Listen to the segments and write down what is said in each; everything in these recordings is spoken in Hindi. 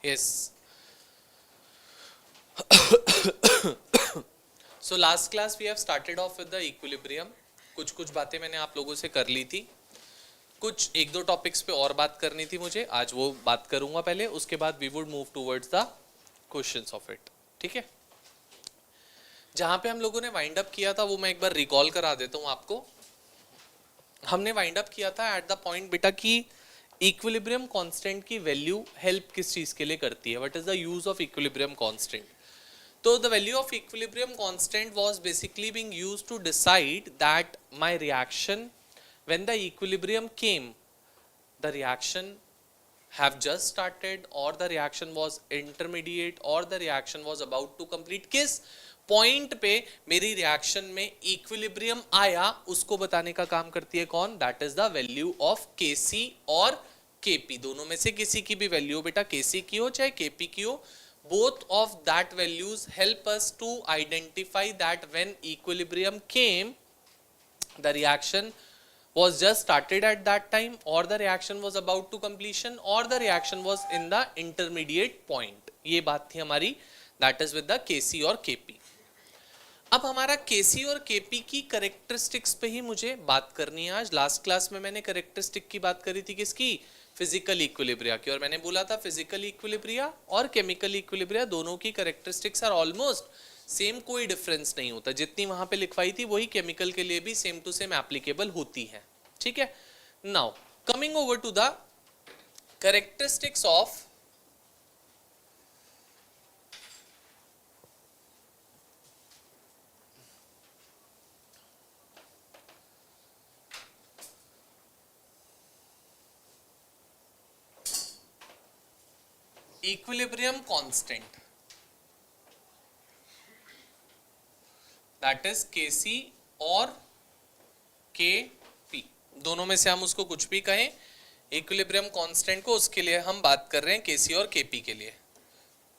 Yes. So last class we have started off with the equilibrium. कुछ कुछ बातें मैंने आप लोगों से कर ली थी, कुछ एक दो टॉपिक्स पे और बात करनी थी मुझे, आज वो बात करूंगा पहले, उसके बाद we would move towards the questions of it. ठीक है, जहां पे हम लोगों ने वाइंड अप किया था वो मैं एक बार रिकॉल करा देता हूं आपको. हमने वाइंड अप किया था एट द पॉइंट बेटा कि इक्विलिब्रियम कांस्टेंट की वैल्यू हेल्प किस चीज के लिए करती है, what is the use of equilibrium constant. So the value of equilibrium constant was basically being used to decide that my reaction, when the equilibrium came, the reaction have just started or the reaction was intermediate or the reaction was about to complete. किस पॉइंट पे मेरी रिएक्शन में इक्विलिब्रियम आया उसको बताने का काम करती है कौन? That is the value of Kc और Kp. दोनों में से किसी की भी वैल्यू बेटा Kc की हो चाहे Kp की हो, both of that values help us to identify that when equilibrium came, the reaction was just started at that time or the reaction was about to completion or the reaction was in the intermediate point. ये बात थी हमारी, that is with the Kc और Kp. अब हमारा Kc और Kp की करेक्टरिस्टिक्स पे ही मुझे बात करनी है आज. लास्ट क्लास में मैंने करेक्टरिस्टिक की बात करी थी किसकी? फिजिकल इक्विलिब्रिया की. और मैंने बोला था फिजिकल इक्विलिब्रिया और केमिकल इक्विलिब्रिया दोनों की करेक्टरिस्टिक्स आर ऑलमोस्ट सेम, कोई डिफरेंस नहीं होता. जितनी वहां पे लिखवाई थी वही केमिकल के लिए भी सेम टू सेम एप्लीकेबल होती है. ठीक है, now coming over to the characteristics of equilibrium constant, that is Kc और Kp. दोनों में से हम उसको कुछ भी कहें, इक्विलिब्रियम कांस्टेंट को, उसके लिए हम बात कर रहे हैं Kc और Kp के लिए.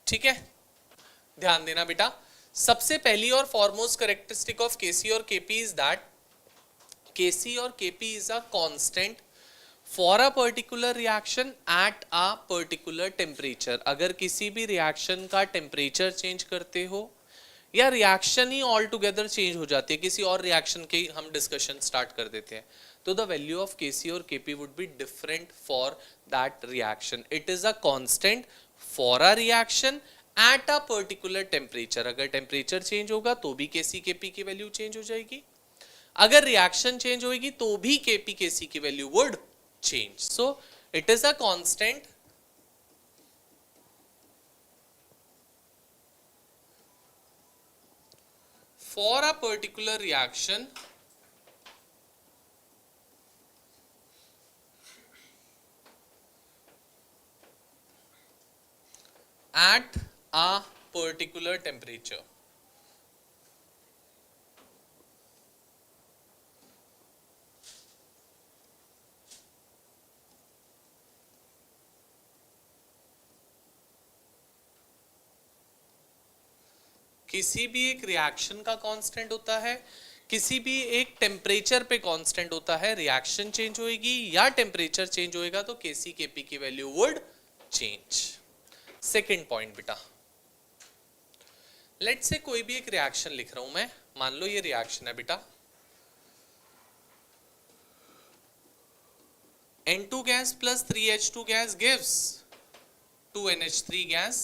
ठीक है, ध्यान देना बेटा. सबसे पहली और फॉरमोस्ट करेक्टरिस्टिक ऑफ Kc और Kp इज दैट Kc और Kp is a constant for a particular reaction at a particular temperature. अगर किसी भी रिएक्शन का टेम्परेचर चेंज करते हो या रिएक्शन ही ऑल टुगेदर चेंज हो जाती है, किसी और रिएक्शन की हम डिस्कशन स्टार्ट कर देते हैं, तो द वैल्यू ऑफ Kc और Kp would be different for that reaction. It is a constant for a reaction at a particular temperature. अगर टेम्परेचर चेंज होगा तो भी Kc Kp की वैल्यू चेंज हो जाएगी, अगर रिएक्शन चेंज होगी तो भी Kp Kc की value would change. So it is a constant for a particular reaction at a particular temperature. किसी भी एक रिएक्शन का कांस्टेंट होता है, किसी भी एक टेम्परेचर पे कांस्टेंट होता है. रिएक्शन चेंज होएगी या टेम्परेचर चेंज होएगा तो Kc Kp की value would change. Second point बेटा, लेट्स से कोई भी एक रिएक्शन लिख रहा हूं मैं, मान लो ये रिएक्शन है बेटा, N2 gas plus 3H2 gas gives 2NH3 gas.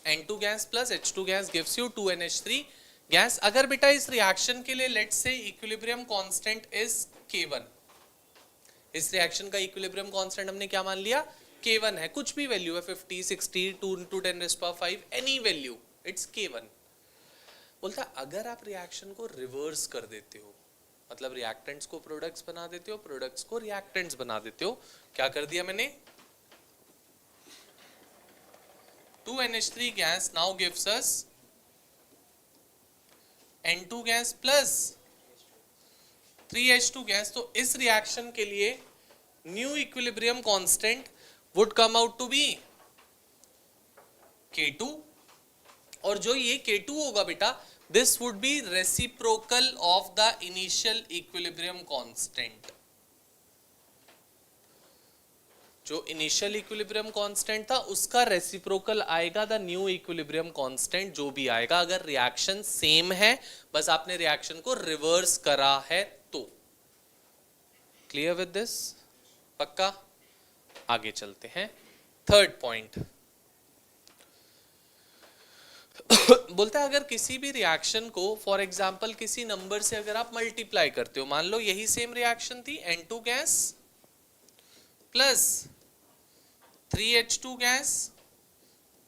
N2 gas plus H2 gas gives you 2NH3 gas. अगर बेटा इस रिएक्शन के लिए let's say equilibrium constant is K1, इस रिएक्शन का इक्विलिब्रियम कांस्टेंट हमने क्या मान लिया? K1 है. कुछ भी वैल्यू है, 50, 60, 2 into 10⁵, any value, it's K1. बोलता अगर आप रिएक्शन को रिवर्स कर देते हो, मतलब रिएक्टेंट्स को प्रोडक्ट्स बना देते हो, प्रोडक्ट्स को रिएक्टेंट्स बना देते हो, क्या कर दिया मैंने? 2NH3 gas now gives us N2 gas plus 3H2 gas. तो इस रिएक्शन के लिए new equilibrium constant would come out to be K2. और जो ये K2 होगा बेटा, this would be reciprocal of the initial equilibrium constant. जो इनिशियल इक्विलिब्रियम कांस्टेंट था उसका रेसिप्रोकल आएगा द न्यू इक्विलिब्रियम कांस्टेंट जो भी आएगा, अगर रिएक्शन सेम है, बस आपने रिएक्शन को रिवर्स करा है तो। Clear with this? पक्का? आगे चलते हैं। थर्ड पॉइंट बोलता है अगर किसी भी रिएक्शन को फॉर एग्जांपल किसी नंबर से अगर आप मल्टीप्लाई करते हो, मान लो यही सेम रिएक्शन थी, N2 gas plus 3H2 gas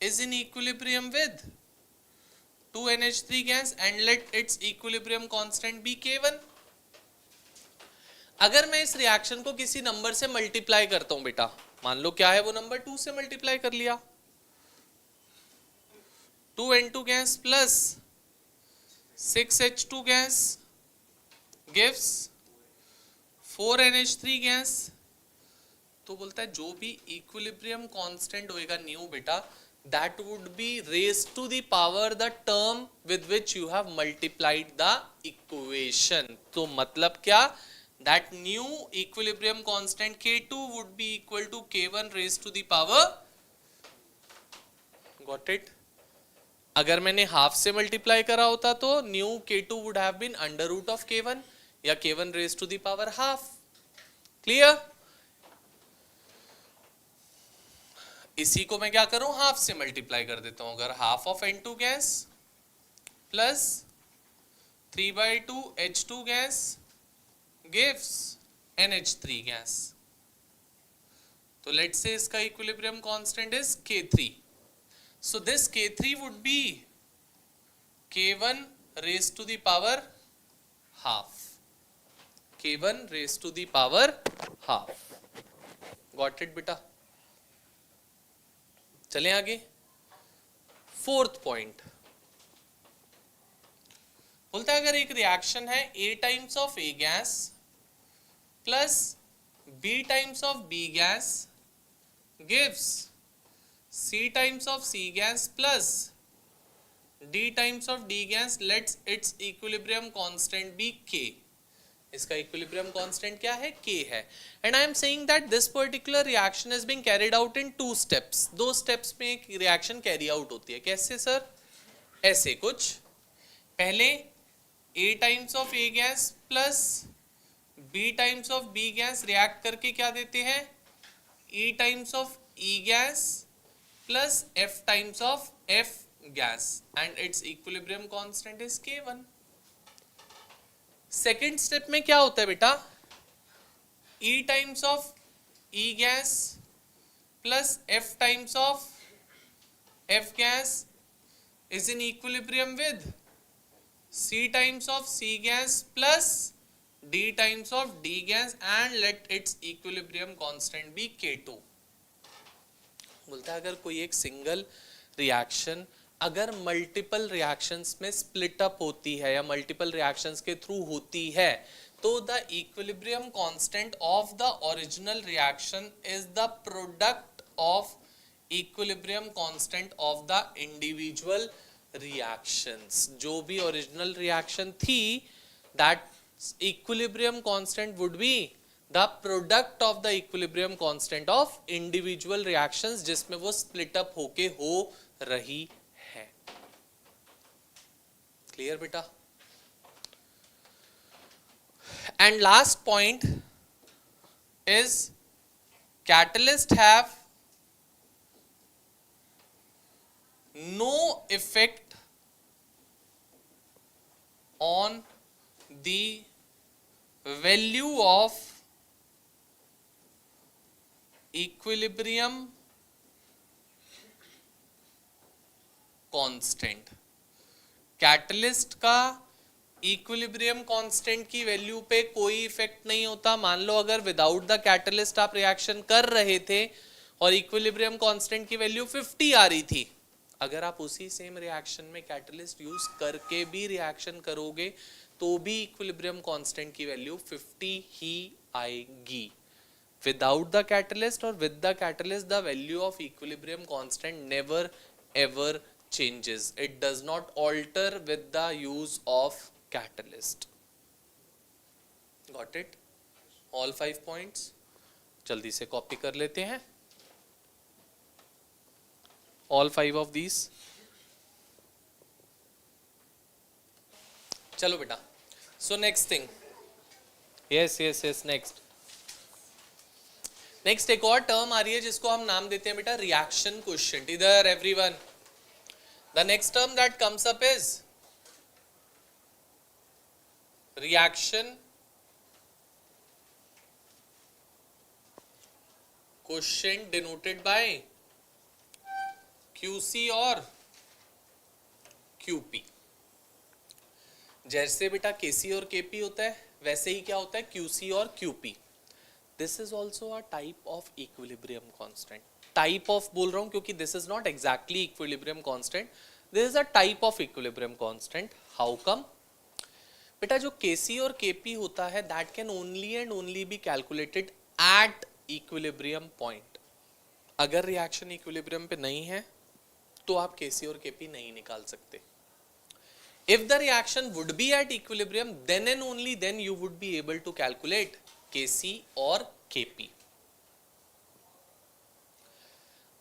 is in equilibrium with 2NH3 gas and let its equilibrium constant be K1। अगर मैं इस रिएक्शन को किसी नंबर से मल्टीप्लाई करता हूं बेटा, मान लो क्या है वो नंबर, 2 से मल्टीप्लाई कर लिया, 2N2 gas plus 6H2 gas gives 4NH3 gas. तो बोलता है जो भी इक्विलिब्रियम कांस्टेंट होएगा न्यू बेटा, that would be raised to the power the term with which you have multiplied the equation। तो मतलब क्या, that new equilibrium constant K2 would be equal to K1 raised to the power, got it? अगर मैंने हाफ से मल्टीप्लाई करा होता तो new K2 would have been under root of K1 या K1 raised to the power half. Clear? इसी को मैं क्या करूं, हाफ से मल्टीप्लाई कर देता हूं। अगर half of N2 gas plus 3/2 H2 gas gives NH3 gas, तो लेट्स से इसका equilibrium constant is K3। So this K3 would be K1 raised to the power half, K1 raised to the power half। Got it बेटा? चलें आगे। फोर्थ पॉइंट बोलता है अगर एक रिएक्शन है A times of A gas plus B times of B gas gives C times of C gas plus D times of D gas, let's its equilibrium constant be K। इसका इक्विलिब्रियम कांस्टेंट क्या है, K है। And I am saying that this particular reaction is being carried out in 2 steps. 2 steps में एक रिएक्शन कैरी आउट होती है। कैसे सर? ऐसे कुछ, पहले A times of A gas plus B times of B gas react करके क्या देते हैं, E times of E gas plus F times of F gas and it's equilibrium constant is K1। Second step में क्या होता है बेटा, E times of E gas plus F times of F gas is in equilibrium with C times of C gas plus D times of D gas and let its equilibrium constant be K2। बोलता है अगर कोई एक सिंगल रिएक्शन अगर मल्टीपल रिएक्शंस में स्प्लिट अप होती है या मल्टीपल रिएक्शंस के थ्रू होती है, तो the equilibrium constant of the original reaction is the product of equilibrium constant of the individual reactions. जो भी ओरिजिनल रिएक्शन थी, that equilibrium constant would be the product of the equilibrium constant of individual reactions जिसमें वो स्प्लिट अप होके हो रही है। क्लियर बेटा? And last point is catalyst have no effect on the value of equilibrium constant. Catalyst का इक्विलिब्रियम कांस्टेंट की वैल्यू पे कोई इफेक्ट नहीं होता। मान लो अगर विदाउट द कैटलिस्ट आप रिएक्शन कर रहे थे और इक्विलिब्रियम कांस्टेंट की वैल्यू 50 आ रही थी, अगर आप उसी सेम रिएक्शन में कैटलिस्ट यूज करके भी रिएक्शन करोगे तो भी इक्विलिब्रियम कांस्टेंट की वैल्यू 50 ही आएगी। विदाउट द कैटलिस्ट और with the catalyst the value of equilibrium constant never ever changes. It does not alter with the use of catalyst. Got it? All 5 points. जल्दी से कॉपी कर लेते हैं। all 5 of these. चलो बेटा, so next thing, yes next एक और टर्म आ रही है जिसको हम नाम देते हैं बेटा रिएक्शन क्वेश्चन. इधर everyone, the next term that comes up is reaction question denoted by QC और QP. जैसे बेटा KC और KP होता है वैसे ही क्या होता है QC और QP. This is also a type of equilibrium constant. Type of बोल रहा हूं क्योंकि this is not exactly equilibrium constant, this is a type of equilibrium constant. How come? बेटा जो KC और KP होता है that can only and only be calculated at equilibrium point. अगर रिएक्शन इक्विलिब्रियम पे नहीं है तो आप KC और KP नहीं निकाल सकते. If the reaction would be at equilibrium, then and only then you would be able to calculate KC और KP.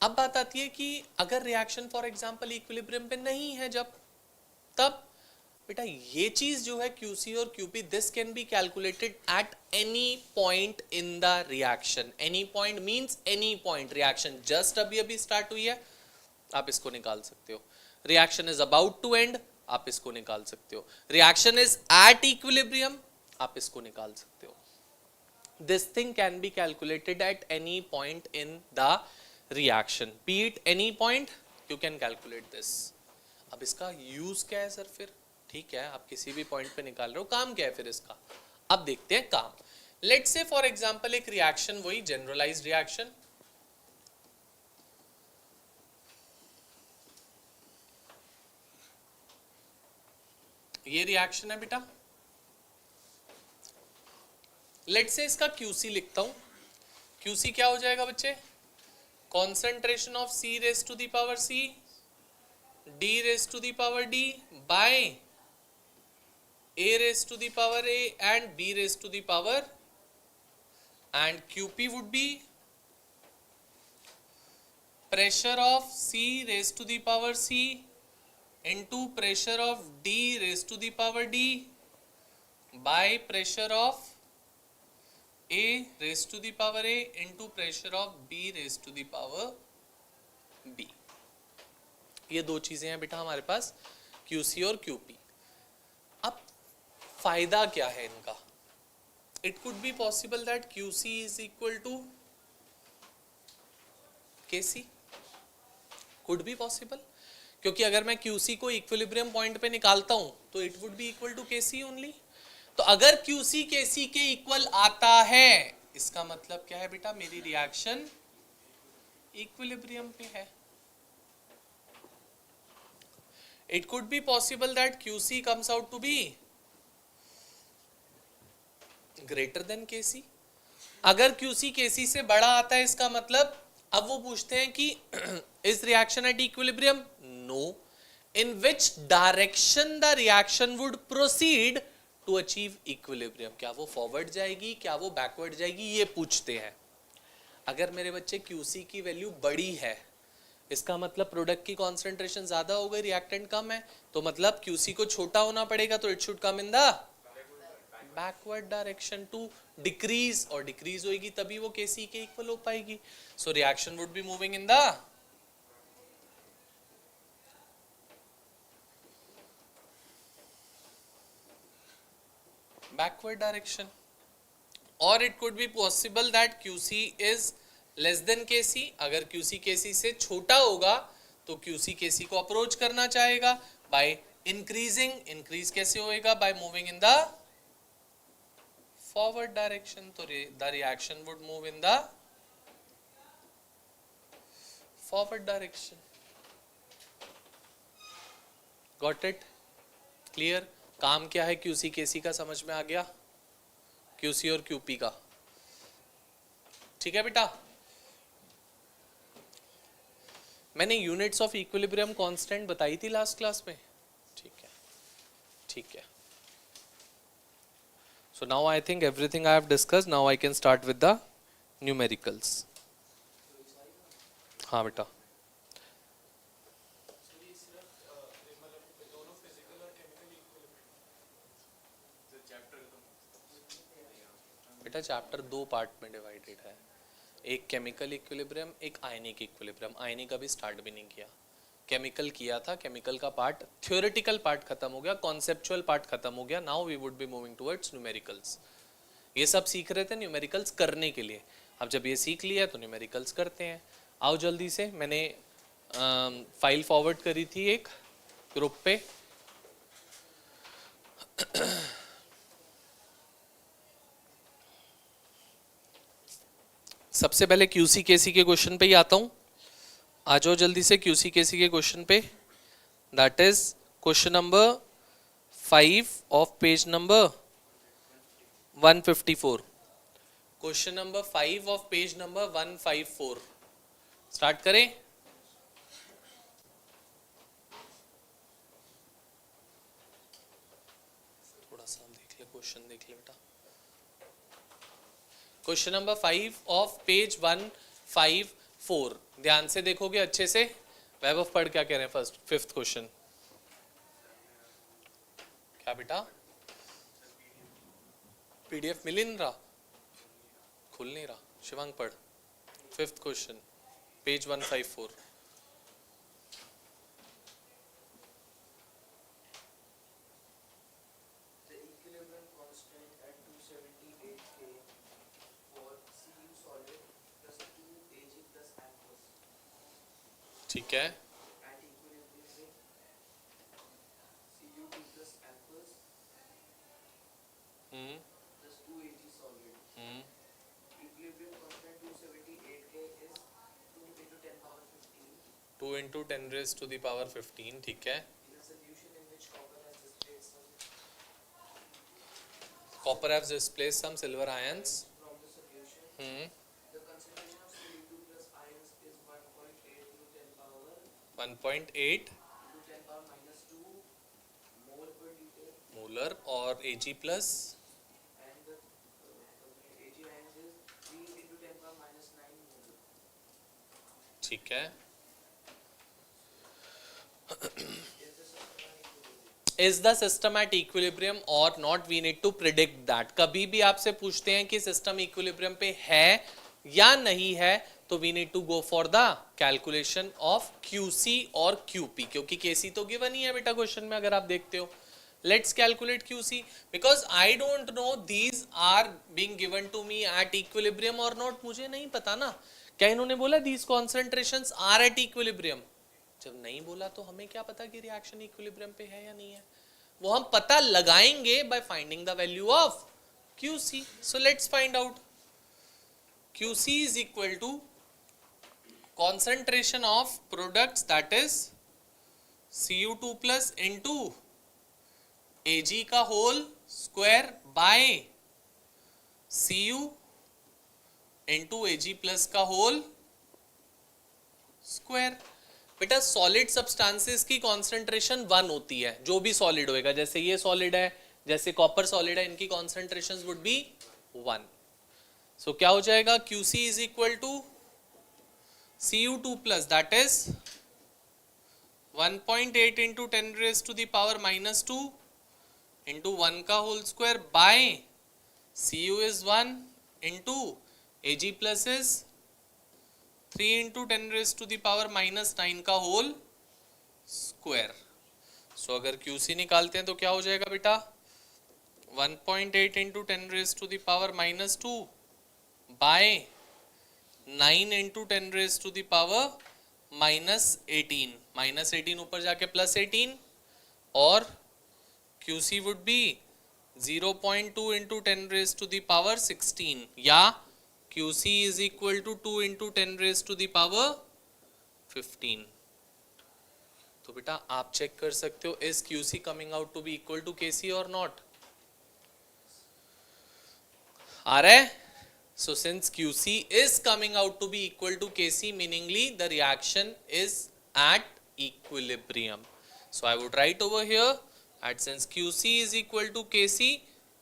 अब बात आती है कि अगर रिएक्शन फॉर एग्जांपल इक्विलिब्रियम पे नहीं है जब, तब बेटा ये चीज जो है QC और QP, this can be calculated at any point in the reaction. Any point means any point. reaction just अभी स्टार्ट हुई है, आप इसको निकाल सकते हो. Reaction is about to end, आप इसको निकाल सकते हो. रिएक्शन इज एट इक्विलिब्रियम, आप इसको निकाल सकते हो. This thing can be calculated at any point in the reaction. B it any point, you can calculate this. अब इसका यूज क्या है सर? फिर ठीक है, आप किसी भी पॉइंट पे निकाल रहे हो, काम क्या है फिर इसका? अब देखते हैं काम. लेट्स से फॉर एग्जांपल एक रिएक्शन, वही जनरलाइज्ड रिएक्शन, ये रिएक्शन है बेटा. लेट्स से इसका QC लिखता हूं. QC क्या हो जाएगा बच्चे? Concentration of C raise to the power C, D raise to the power D by A raise to the power A and B raise to the power, and QP would be pressure of C raise to the power C into pressure of D raised to the power D by pressure of A raised to the power A into pressure of B raised to the power B. ये दो चीजें हैं बेटा हमारे पास, QC और QP. अब फायदा क्या है इनका? It could be possible that QC is equal to KC. Could be possible. क्योंकि अगर मैं QC को इक्विलिब्रियम पॉइंट पे निकालता हूं तो it would be equal to KC only. तो अगर QC KC के इक्वल आता है, इसका मतलब क्या है बेटा? मेरी रिएक्शन इक्विलिब्रियम पे है. It could be possible that QC comes out to be greater than KC. अगर QC KC से बड़ा आता है, इसका मतलब अब वो पूछते हैं कि is reaction at equilibrium? No. In which direction the reaction would proceed to achieve equilibrium? क्या वो फॉरवर्ड जाएगी, क्या वो बैकवर्ड जाएगी, ये पूछते हैं. अगर मेरे बच्चे QC की वैल्यू बड़ी है, इसका मतलब प्रोडक्ट की कॉन्सेंट्रेशन ज्यादा हो गई, रिएक्टेंट कम है, तो मतलब QC को छोटा होना पड़ेगा, तो it should come in the backward direction to decrease, और डिक्रीज होगी तभी वो KC के इक्वल हो पाएगी. So reaction would be moving in the backward direction. Or it could be possible that QC is less than KC. अगर QC KC से छोटा होगा तो QC KC को अप्रोच करना चाहेगा by increasing. increase कैसे होएगा? by moving in the forward direction. तो the reaction would move in the forward direction. Got it? Clear? काम क्या है QC KC का समझ में आ गया? QC और QP का. ठीक है बेटा? मैंने यूनिट्स ऑफ इक्विलिब्रियम कांस्टेंट बताई थी लास्ट क्लास में. ठीक है, ठीक है. So now I think everything I have discussed. Now I can start with the numericals. हाँ बेटा. बेटा चैप्टर दो पार्ट में डिवाइडेड है, एक केमिकल इक्विलिब्रियम, एक आयनिक इक्विलिब्रियम। आयनिक का भी स्टार्ट भी नहीं किया, केमिकल किया था। केमिकल का पार्ट, थ्योरेटिकल पार्ट खत्म हो गया, कॉन्सेप्चुअल पार्ट खत्म हो गया। Now we would be moving towards numericals. ये सब सीख रहे थे न्यूमेरिकल्स करने के लिए। अब जब ये सीख लिया तो न्यूमेरिकल्स करते हैं। आओ जल्दी से, मैंने फाइल फॉरवर्ड करी थी एक ग्रुप पे। सबसे पहले क्यूसी केसी के क्वेश्चन पे ही आता हूं। आ जाओ जल्दी से क्यूसी केसी के क्वेश्चन पे। That is question number 5 of page number 154। Question number 5 of page number 154। Start करें। थोड़ा सा देख ले, क्वेश्चन देख ले बेटा। Question number 5 of page 154। ध्यान से देखोगे अच्छे से। वैभव पढ़ क्या कह रहे हैं फर्स्ट, फिफ्थ क्वेश्चन। क्या बेटा, पीडीएफ मिल नहीं रहा, खुल नहीं रहा। शिवांग पढ़ फिफ्थ क्वेश्चन, पेज 154। ठीक है, two into 10 raised to the power 15। ठीक है, copper has displaced some silver ions 1.8 molar और Ag प्लस ठीक है। Is the system at equilibrium or not? We need to predict that। कभी भी आपसे पूछते हैं कि सिस्टम इक्विलिब्रियम पे है या नहीं है, तो we need to go for the calculation of QC और QP, क्योंकि KC तो गिवन ही है बेटा क्वेश्चन में अगर आप देखते हो। Let's calculate QC because I don't know these are being given to me at equilibrium or not। मुझे नहीं पता ना, क्या इन्होंने बोला these concentrations are at equilibrium? जब नहीं बोला तो हमें क्या पता कि रिएक्शन इक्विलिब्रियम पे है या नहीं है। वो हम पता लगाएंगे by finding the value of QC। So let's find out। QC is equal to concentration of products, that is Cu2 plus into Ag का whole square by Cu into Ag plus का होल स्क्वायर। बेटा सॉलिड सब्सटेंसेस की कॉन्सेंट्रेशन 1 होती है, जो भी सॉलिड होएगा, जैसे ये सॉलिड है, जैसे कॉपर सॉलिड है, इनकी कॉन्सेंट्रेशंस वुड बी 1। सो क्या हो जाएगा, QC is equal to Cu2 plus that is 1.8 into 10 raise to the power -2 into 1 का whole square by Cu is 1 into Ag plus is 3 into 10 raise to the power -9 का होल स्क्वायर। सो अगर QC निकालते हैं तो क्या हो जाएगा बेटा, 1.8 into 10 raise to the power -2 by 9 into 10 raise to the power -18, -18 ऊपर जाके +18, और QC would be 0.2 into 10 raise to the power 16, या QC is equal to 2 into 10 raised to the power 15। तो बेटा आप चेक कर सकते हो, is QC coming out to be equal to KC or not? आ रहा है? So since QC is coming out to be equal to KC, meaningly the reaction is at equilibrium। So I would write over here that since QC is equal to KC,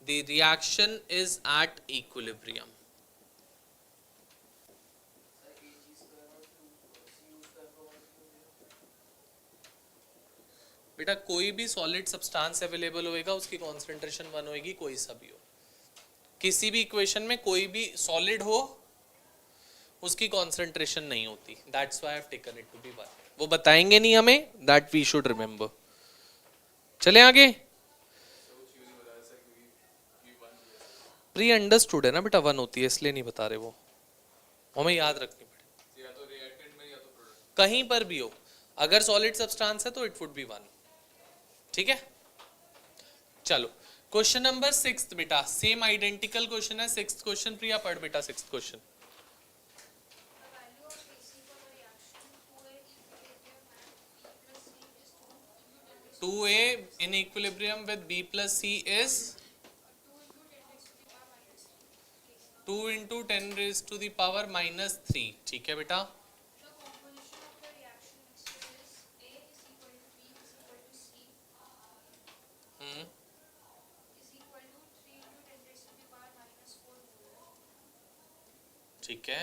the reaction is at equilibrium। बेटा कोई भी सॉलिड सब्सटेंस अवेलेबल होएगा, उसकी कॉन्सेंट्रेशन 1 होएगी, कोई सा भी हो। किसी भी इक्वेशन में कोई भी सॉलिड हो उसकी कॉन्सेंट्रेशन नहीं होती, that's why I have taken it to be 1। वो बताएंगे नहीं हमें, दैट वी शुड रिमेंबर। चले आगे। प्री अंडरस्टूड है ना बेटा, 1 होती है इसलिए नहीं बता रहे, वो हमें याद रखनी पड़े। या तो रिएक्टेंट में या तो प्रोडक्ट, कहीं पर भी हो, अगर सॉलिड सब्सटेंस है तो इट वुड बी 1। ठीक है, चलो क्वेश्चन नंबर 6 बेटा, सेम आइडेंटिकल क्वेश्चन है। 6th क्वेश्चन, प्रिया पढ़ बेटा 6th question. 2a in equilibrium with b plus c is 2 into 10 raised to the power minus 3। ठीक है बेटा, ठीक है।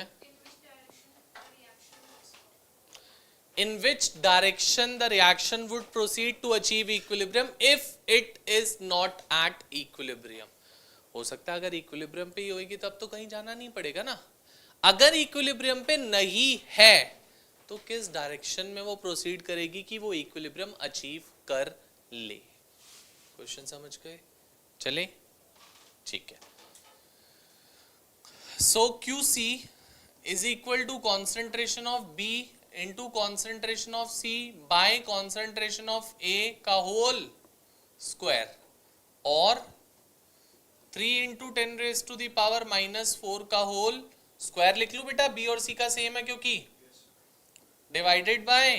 In which direction the reaction would proceed to achieve equilibrium if it is not at equilibrium। हो सकता है अगर इक्विलिब्रियम पे ही होगी तब तो कहीं जाना नहीं पड़ेगा ना। अगर इक्विलिब्रियम पे नहीं है तो किस डायरेक्शन में वो प्रोसीड करेगी कि वो इक्विलिब्रियम अचीव कर ले। क्वेश्चन समझ गए? चले, ठीक है। So QC is equal to concentration of B into concentration of C by concentration of A का whole square, और 3 into 10 raised to the power minus 4 का whole square लिख लूं बेटा, B और C का सेम है क्योंकि, divided by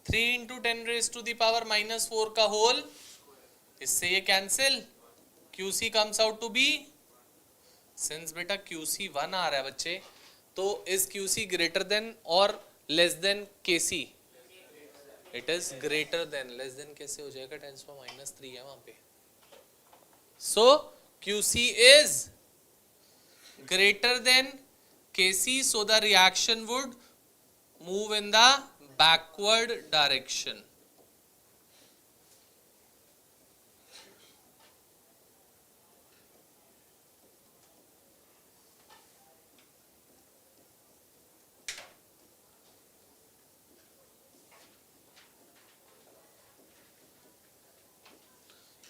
3 into 10 raised to the power minus 4 का whole, इससे ये cancel, QC comes out to be, since बेटा QC 1 आ रहा है बच्चे, तो इज QC ग्रेटर देन और less than KC? It is greater than. Less than कैसे हो जाएगा, 10⁻³ है वहां पे। सो QC is greater than KC, so the reaction would move in the backward direction.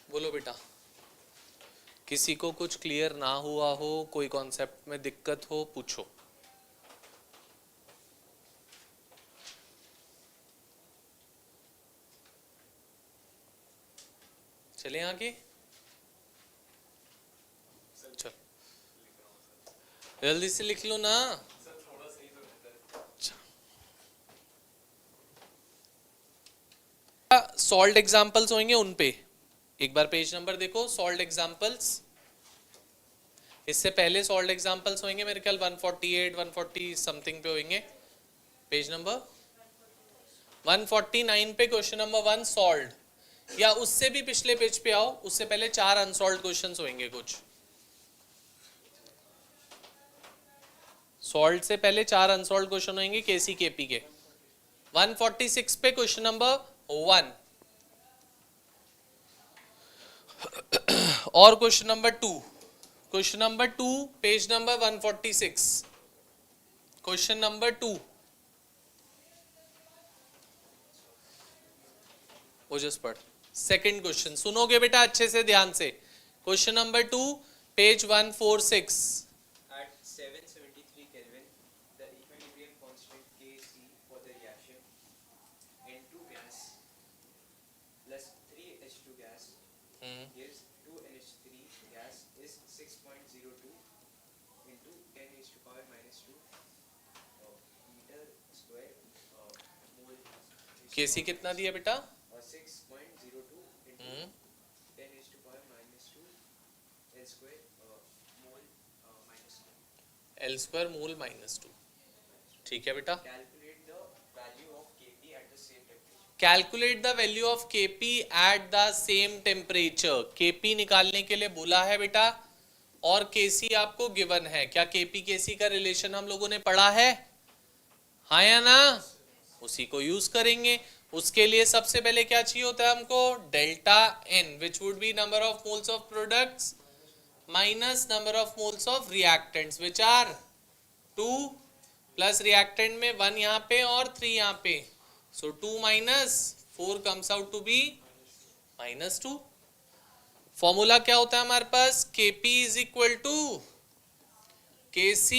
बोलो बेटा, किसी को कुछ क्लियर ना हुआ हो, कोई कॉन्सेप्ट में दिक्कत हो, पूछो। चले आगे, चल जल्दी से लिख लो ना। सॉल्व्ड एग्जांपल्स होंगे उन पे, एक बार पेज नंबर देखो, सॉल्व्ड एग्जांपल्स। इससे पहले सॉल्व्ड एग्जांपल्स होंगे मेरे ख्याल 148 140 समथिंग पे होंगे। पेज नंबर 149 पे क्वेश्चन नंबर 1 सॉल्व्ड, या उससे भी पिछले पेज पे आओ, उससे पहले 4 अनसॉल्व्ड क्वेश्चंस होंगे कुछ। सॉल्व्ड से पहले 4 अनसॉल्व्ड क्वेश्चन होंगे केसी केपी के। 146 पे क्वेश्चन नंबर 1 और question number 2। Question number 2 page number 146, question number 2 वो जस्ट पढ़। सेकंड क्वेश्चन सुनोगे बेटा अच्छे से ध्यान से। Question number 2 page 146। At 773 Kelvin, the equilibrium constant Kc for the reaction N2 gas plus 3H2 gas gives 2NH3 gas is 6.02 into 10 raised to power minus 2 meter square mole। केसी कितना दिया बेटा? 6.02 into 10 raised to power minus 2 L square mole minus 2। L square mole minus 2। ठीक है बेटा, Calculate the value of Kp at the same temperature। Calculate the value of Kp at the same temperature. Kp निकालने के लिए बोला है बेटा, और Kc आपको गिवन है। क्या Kp Kc का रिलेशन हम लोगों ने पढ़ा है? हाँ या ना? उसी को यूज करेंगे। उसके लिए सबसे पहले क्या चाहिए होता है हमको? Delta N, which would be number of moles of products minus number of moles of reactants which are 2 plus reactant में 1 यहाँ पे और 3 यहाँ पे, so 2 minus 4 comes out to be -2। Formula क्या होता है हमारे पास, Kp is equal to Kc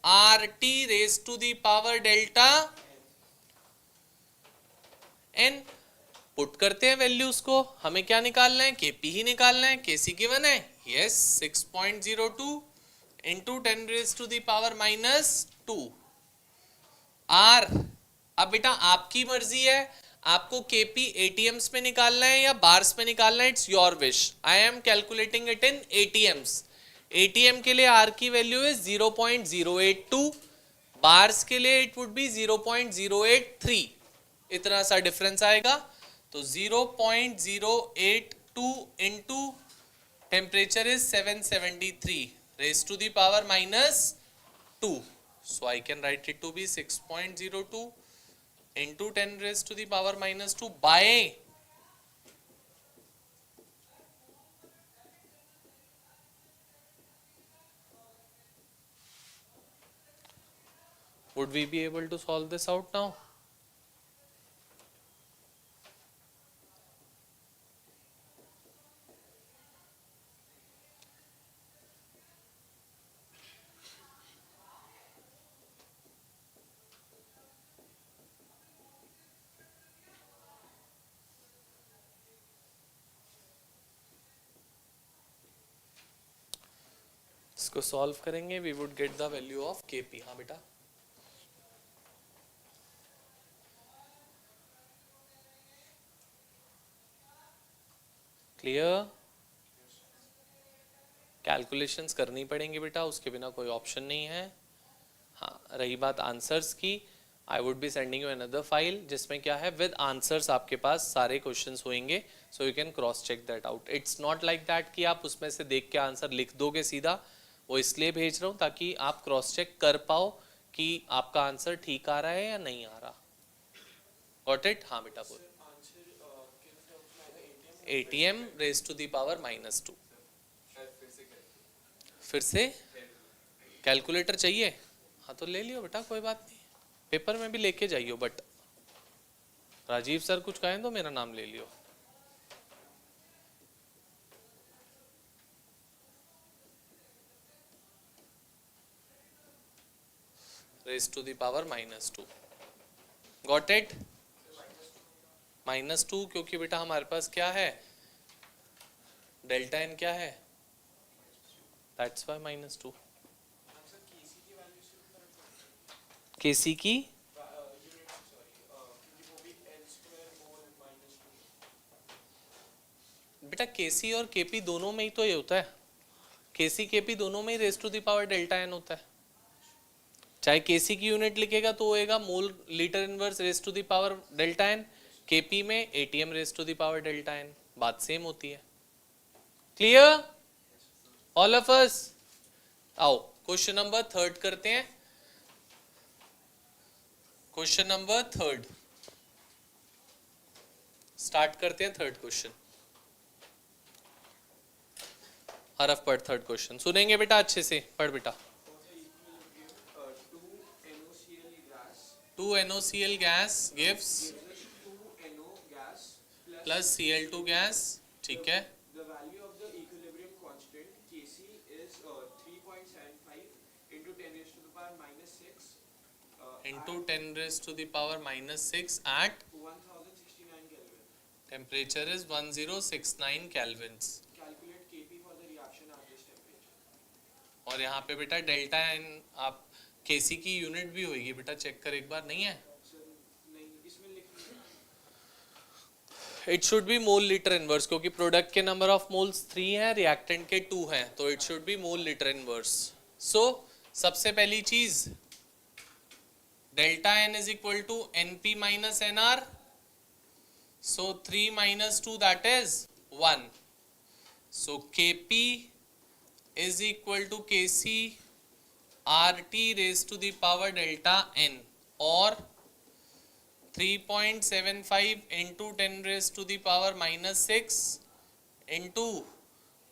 RT raise to the power delta n। Put करते हैं वैल्यूज को, हमें क्या निकालना है, Kp ही निकालना है। Kc गिवन है, yes 6.02 into 10 raise to the power -2 R। अब बेटा आपकी मर्जी है, आपको Kp ATMs में निकालना है या बार्स में निकालना है, it's your wish. I am calculating it in ATMs। ATM के लिए R की वैल्यू है 0.082, बार्स के लिए इट वुड बी 0.083, इतना सा डिफरेंस आएगा। तो 0.082 into temperature is 773 raise to the power -2, so I can write it to be 6.02 into 10 raised to the power -2 by would we be able to solve this out now? इसको सॉल्व करेंगे, we would get the value of Kp। हाँ बेटा, क्लियर? कैलकुलेशंस करनी पड़ेंगी बेटा, उसके बिना कोई ऑप्शन नहीं है। हाँ, रही बात आंसर्स की, I would be sending you another file जिसमें क्या है, विद आंसर्स आपके पास सारे क्वेश्चंस होंगे, so you can cross check that out. It's not like that कि आप उसमें से देख के आंसर लिख दोगे सीधा, वो इसलिए भेज रहा हूँ ताकि आप क्रॉस चेक कर पाओ कि आपका आंसर ठीक आ रहा है या नहीं आ रहा। Got it? हाँ बेटा बोल। ATM raise to the power -2। फिर से कैलकुलेटर चाहिए? हाँ तो ले लियो बेटा, कोई बात नहीं, पेपर में भी लेके जाइयो, बट राजीव सर कुछ कहें तो मेरा नाम ले लियो। Raise to the power -2। Got it? -2 क्योंकि बेटा हमारे पास क्या है, डेल्टा n क्या है, दैट्स वाई -2। Kc की बेटा Kc और Kp दोनों में ही तो ये होता है, Kc Kp दोनों में ही raise to the power delta n होता है। चाहे Kc की यूनिट लिखेगा तो होएगा mole litre inverse raise to the power delta n, Kp में ATM raise to the power delta n, बात सेम होती है। Clear all of us? आओ क्वेश्चन नंबर 3 करते हैं। क्वेश्चन नंबर 3 स्टार्ट करते हैं। 3rd क्वेश्चन, हरफ पढ़। 3rd क्वेश्चन सुनेंगे बेटा, अच्छे से पढ़ बेटा। 2 NOCl gas gives plus Cl2 gas, ठीक है। The value of the equilibrium constant Kc is 3.75 into 10 raised to the power -6 into 10 raised to the power -6 at 1069 Kelvin. temperature is 1069 kelvins। Calculate Kp for the reaction at this temperature. और यहाँ पे बेटा डेल्टा n, आप Kc की यूनिट भी होगी बेटा, चेक कर एक बार, नहीं है? नहीं, इसमें लिखना it should be mole litre inverse, क्योंकि प्रोडक्ट के नंबर ऑफ मोल्स 3 है, रिएक्टेंट के 2 हैं, तो it should be mole litre inverse. So सबसे पहली चीज, delta n is equal to Np minus Nr, so 3 minus 2 that is 1, so Kp is equal to Kc RT raised to the power delta n, और 3.75 into 10 raised to the power -6 into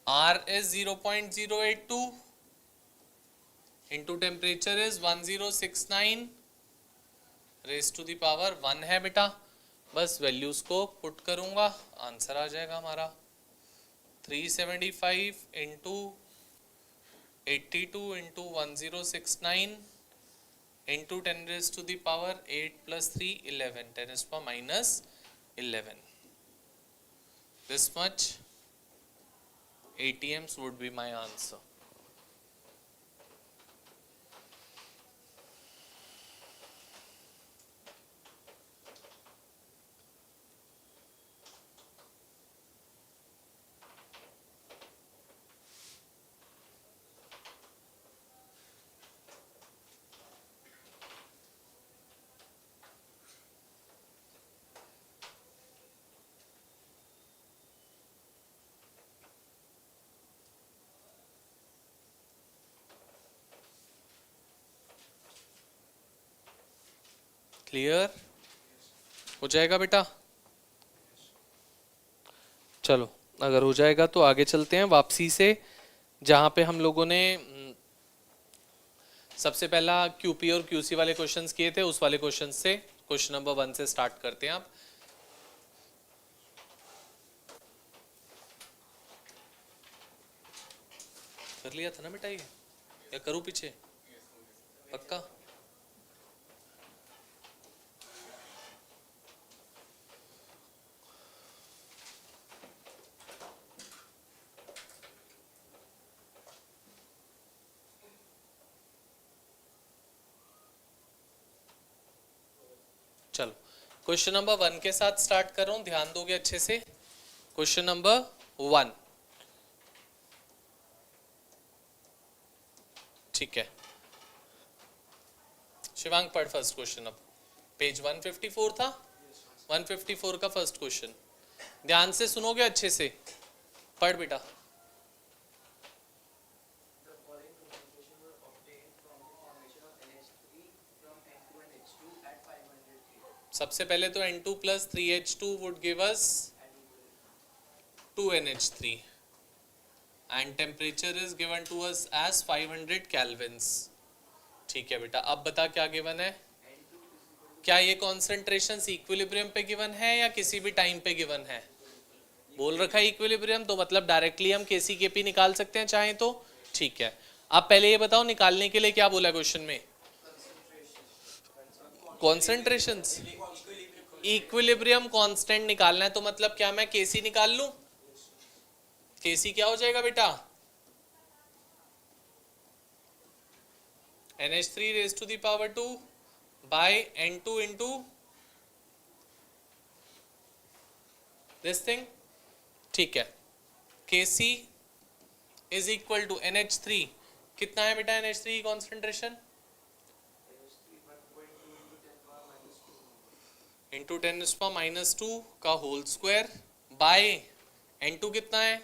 R is 0.082 into temperature is 1069 raise to the power 1 है बेटा। बस वैल्यूज को पुट करूंगा, आंसर आ जाएगा हमारा 375 into 82 into 1069 into 10 raise to the power 8 plus 3 11 10 raise power minus 11. This much ATMs would be my answer. क्लियर हो जाएगा बेटा? चलो अगर हो जाएगा तो आगे चलते हैं वापसी से, जहां पे हम लोगों ने सबसे पहला क्यूपी और क्यूसी वाले क्वेश्चंस किए थे, उस वाले क्वेश्चन से क्वेश्चन नंबर 1 से स्टार्ट करते हैं आप। कर लिया था ना बेटा ये, या करूं पीछे? पक्का? चलो क्वेश्चन नंबर 1 के साथ स्टार्ट कर रहा हूं, ध्यान दोगे अच्छे से। क्वेश्चन नंबर 1, ठीक है शिवांग पढ़ फर्स्ट क्वेश्चन। अब पेज 154 था, 154 का फर्स्ट क्वेश्चन, ध्यान से सुनोगे अच्छे से, पढ़ बेटा। The following concentration were obtained from the formation of NH3 from N2 and H2 at 500 K. सबसे पहले तो N2 plus 3H2 would give us 2NH3 and temperature is given to us as 500 kelvins. ठीक है बेटा, अब बता क्या गिवन है? क्या ये कॉन्सेंट्रेशन इक्विलिब्रियम पे गिवन है या किसी भी टाइम पे गिवन है? बोल रखा है इक्विलिब्रियम, तो मतलब डायरेक्टली हम केसी केपी निकाल सकते हैं चाहे तो। ठीक है, अब पहले ये बताओ निकालने के लिए क्या बोला क्वेश्चन में? कॉन्सेंट्रेशंस, इक्विलिब्रियम कांस्टेंट निकालना है, तो मतलब क्या मैं केसी निकाल लूं? केसी क्या हो जाएगा बेटा? NH3 raised to the power 2 by N2 into this thing. ठीक है, Kc is equal to NH3, कितना है बेटा NH3 कॉन्सेंट्रेशन? इंटू 10⁻⁻² का होल स्क्वायर बाय N2 कितना है? 1.5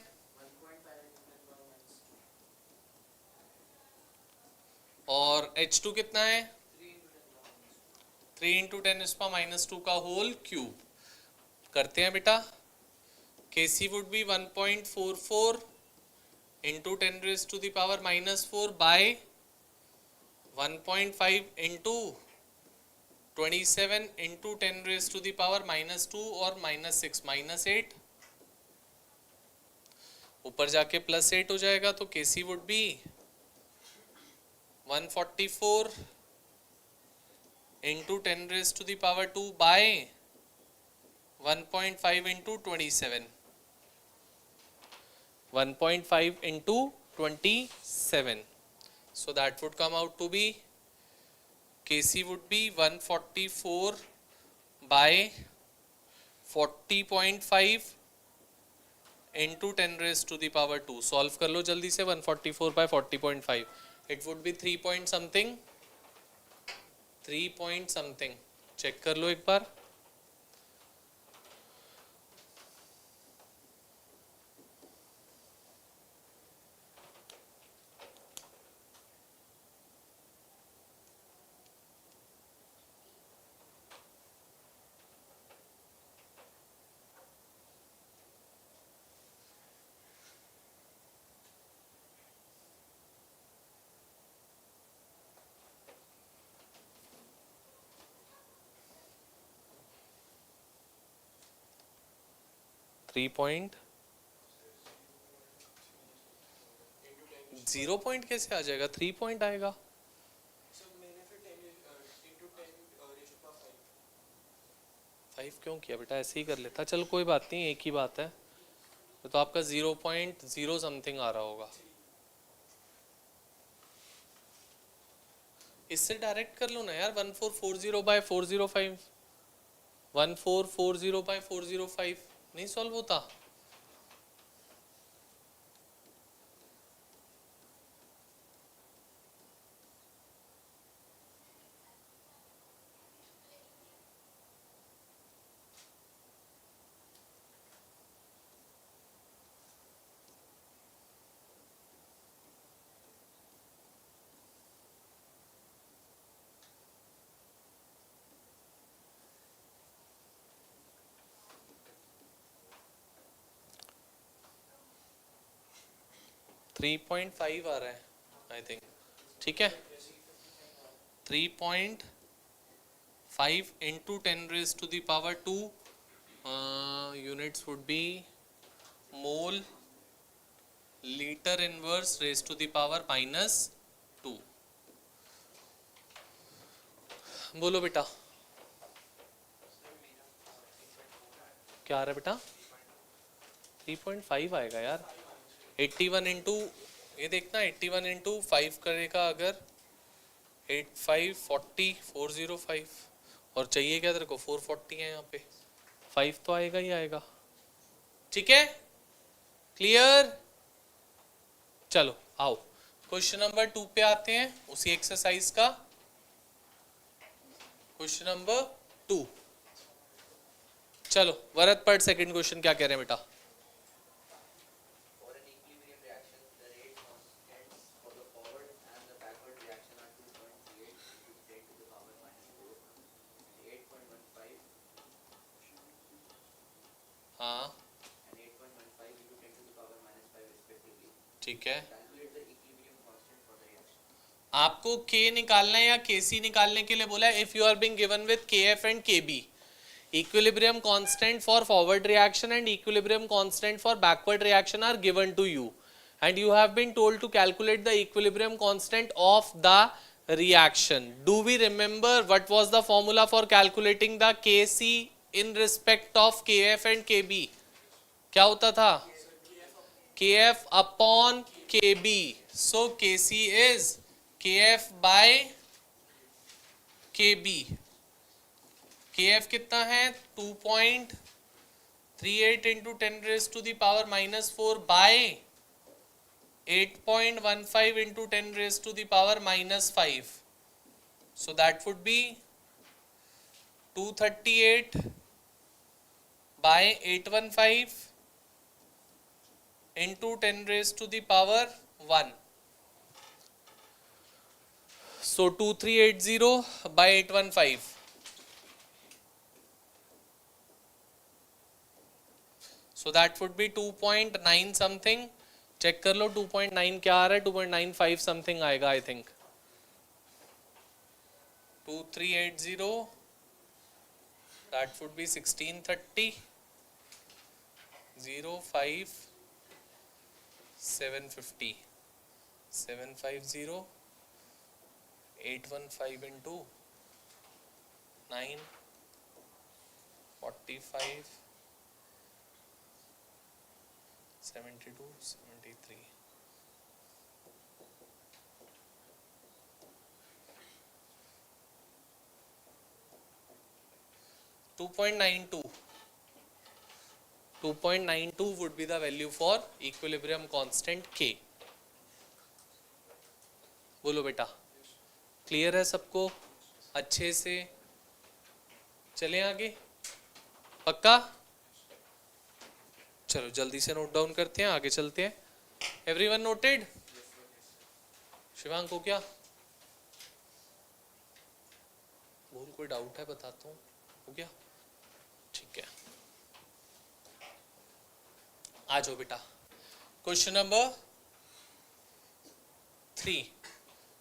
और H2 कितना है? 3 इंटू 10⁻⁻² का होल क्यूब। करते हैं बेटा, Kc would be 1.44 into 10⁻⁻4 by 1.5 into 27 into 10⁻⁻2 और -6 -8, ऊपर जाके +8 हो जाएगा, तो Kc would be 144 into 10⁻² by 1.5 into 27, 1.5 into 27, so that would come out to be Kc would be 144 by 40.5 into 10⁻²। Solve कर लो जल्दी से, 144 by 40.5, it would be 3 point something, 3 point something, check कर लो एक बार। 0 पॉइंट कैसे आ जाएगा? 3 पॉइंट आएगा। सर मैंने फिर 10 into 10 raised to power 5. 5 क्यों किया बेटा? ऐसे ही कर लेता। चल कोई बात नहीं, एक ही बात है। तो आपका 0.0 समथिंग आ रहा होगा। इससे डायरेक्ट कर लो ना यार, 1440 बाय 405, 1440 बाय 405 नहीं सॉल्व होता? थ्री पॉइंट फाइव आ रहा है आई थिंक। ठीक है, 3.5 into 10 raised to the power 2 units would be mole liter inverse raised to the power -2। बोलो बेटा क्या आ रहा है बेटा? 3.5 आएगा यार। 81 इंटू, ये देखना 81 इंटू 5 करेगा अगर 85 40 405, और चाहिए क्या तेरे को? 440 है यहाँ पे, 5 तो आएगा ही आएगा। ठीक है, क्लियर? चलो आओ क्वेश्चन नंबर 2 पे आते हैं, उसी एक्सरसाइज का क्वेश्चन नंबर 2। चलो वरद पढ़ सेकंड क्वेश्चन क्या कह रहे हैं बेटा? For an equilibrium reaction, the rate constants for the forward and the backward reaction are 2.38 into 10 to the power -4 and 8.15 हाँ and 8.15 into 10 to the power -5 respectively. ठीक है, Calculate the equilibrium constant for the reaction. आपको K निकालना है या KC निकालने के लिए बोला है। If you are being given with KF and KB, equilibrium constant for forward reaction and equilibrium constant for backward reaction are given to you, and you have been told to calculate the equilibrium constant of the reaction. Do we remember what was the formula for calculating the KC in respect of KF and KB? क्या होता था? KF upon KB. So KC is KF by KB. KF कितना है? 2.38 into 10 raised to the power -4 by 8.15 into 10 raised to the power -5. So that would be 238 by 815 into 10 raised to the power 1. So 2380 by 815. So that would be 2.9 something. Check कर लो 2.9 क्या आ रहा है? 2.95 समथिंग आएगा I think. 2380 that would be 1630 05 750 750 815 into 9 45 72 73 2.92 2.92 would be the value for equilibrium constant K. बोलो बेटा, क्लियर है सबको? अच्छे से चलें आगे, पक्का? चलो जल्दी से नोट डाउन करते हैं, आगे चलते हैं। Everyone noted? शिवांग को क्या बोल, कोई डाउट है बताता हूँ, हो गया? ठीक है, आ जाओ बेटा। क्वेश्चन नंबर 3,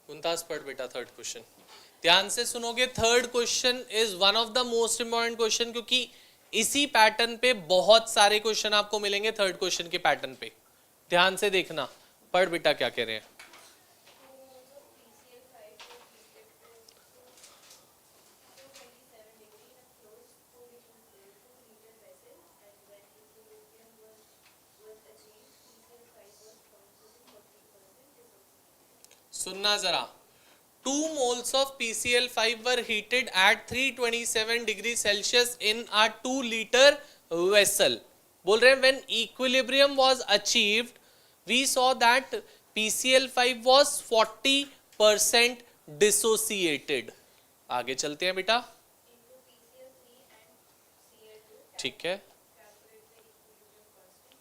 मुमताज पढ़ बेटा थर्ड क्वेश्चन। ध्यान से सुनोगे, third question is one of the most important question, क्योंकि इसी पैटर्न पे बहुत सारे क्वेश्चन आपको मिलेंगे थर्ड क्वेश्चन के पैटर्न पे, ध्यान से देखना। पढ़ बेटा क्या कह रहे हैं। सुनना जरा, 2 moles of PCl5 were heated at 327 degrees Celsius in a 2 liter vessel. बोल रहे हैं when equilibrium was achieved, we saw that PCl5 was 40% dissociated. आगे चलते हैं बेटा, ठीक है,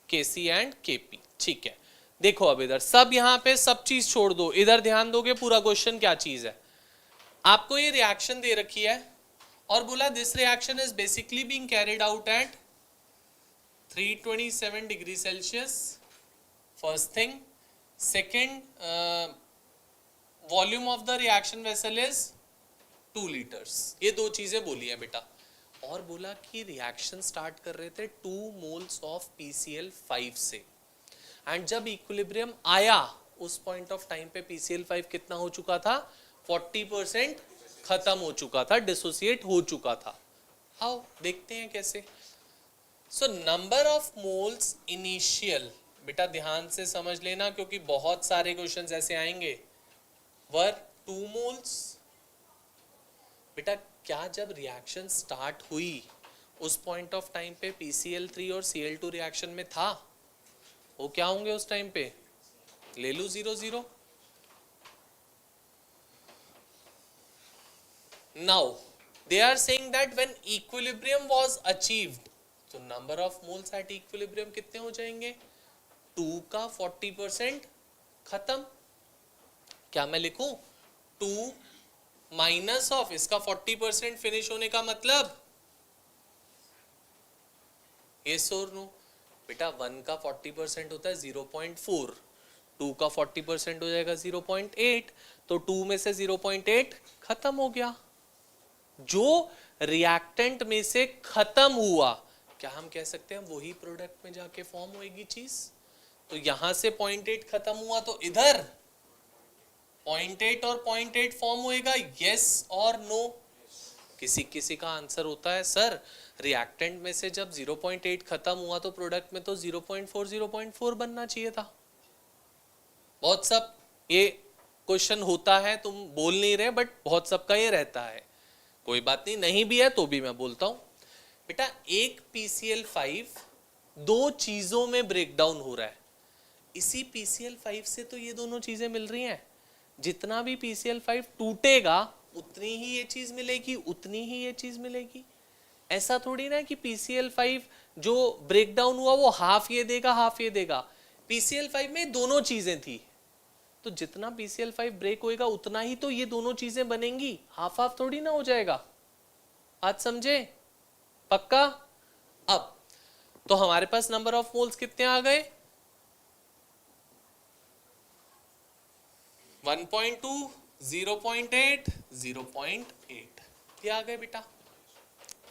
Kc एंड Kp, ठीक है। देखो अब इधर सब यहां पे सब चीज छोड़ दो, इधर ध्यान दोगे पूरा क्वेश्चन क्या चीज है। आपको ये रिएक्शन दे रखी है और बोला this reaction is basically being carried out at 327 degree Celsius, first thing. Second, volume of the reaction vessel is 2 litres. ये दो चीजें बोली है बेटा, और बोला कि रिएक्शन स्टार्ट कर रहे थे 2 मोल्स ऑफ PCl5 से, एंड जब इक्विलिब्रियम आया उस पॉइंट ऑफ टाइम पे PCl5 कितना हो चुका था, 40% खत्म हो चुका था, डिसोसिएट हो चुका था। हाउ, देखते हैं कैसे। So number of moles initial, बेटा ध्यान से समझ लेना क्योंकि बहुत सारे क्वेश्चंस ऐसे आएंगे। वर 2 मोल्स, बेटा क्या जब रिएक्शन स्टार्ट हुई उस पॉइंट ऑफ टाइम पे PCl3 और Cl2 रिएक्शन में था, वो क्या होंगे उस टाइम पे, ले लू 0 0। Now they are saying that when equilibrium was achieved, तो number of moles at equilibrium कितने हो जाएंगे, 2 का 40% खत्म। क्या मैं लिखूं, 2 माइनस ऑफ इसका 40% फिनिश होने का मतलब, यस और नो। बेटा 1 का 40% होता है 0.4, 2 का 40% हो जाएगा 0.8, तो 2 में से 0.8 खत्म हो गया। जो रिएक्टेंट में से खत्म हुआ, क्या हम कह सकते हैं वही प्रोडक्ट में जाके फॉर्म होएगी चीज। तो यहां से 0.8 खत्म हुआ तो इधर 0.8 और 0.8 फॉर्म होएगा, यस और नो। किसी किसी का आंसर होता है सर रिएक्टेंट में से जब 0.8 खत्म हुआ तो प्रोडक्ट में तो 0.4 बनना चाहिए था। बहुत सब ये क्वेश्चन होता है, तुम बोल नहीं रहे बट बहुत सबका ये रहता है। कोई बात नहीं, नहीं भी है तो भी मैं बोलता हूं। बेटा एक PCl5 दो चीजों में ब्रेक डाउन हो रहा है, इसी PCl5 से तो ये दोनों चीजें मिल रही हैं। जितना भी PCl5 टूटेगा उतनी ही ये चीज मिलेगी, उतनी ही ये चीज मिलेगी। ऐसा थोड़ी ना कि PCl5 जो ब्रेक डाउन हुआ वो हाफ ये देगा हाफ ये देगा। PCl5 में दोनों चीजें थी, तो जितना PCl5 ब्रेक होएगा उतना ही तो ये दोनों चीजें बनेंगी, हाफ हाफ थोड़ी ना हो जाएगा। आज समझे पक्का। अब तो हमारे पास नंबर ऑफ मोल्स कितने आ गए, 1.2, 0.8, 0.8 ये आ गए बेटा।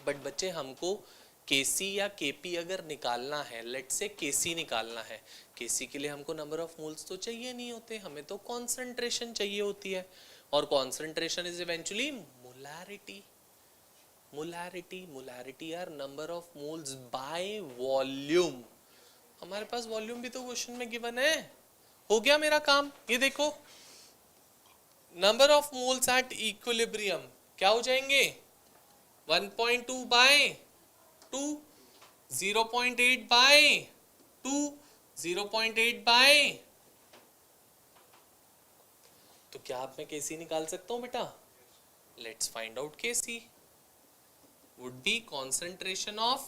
बट बच्चे हमको Kc या Kp अगर निकालना है, लेट से Kc निकालना है, Kc के लिए हमको नंबर ऑफ मोल्स तो चाहिए नहीं होते, हमें तो कॉन्सेंट्रेशन चाहिए होती है, और concentration is eventually molarity. Molarity are number of moles by volume. हमारे पास वॉल्यूम भी तो क्वेश्चन में गिवन है। हो गया मेरा काम। ये देखो number of moles at equilibrium क्या हो जाएंगे, 1.2 बाय 2, 0.8 बाय 2, 0.8 बाय, तो क्या आप मैं Kc निकाल सकता हूं बेटा। Let's find out Kc would be concentration of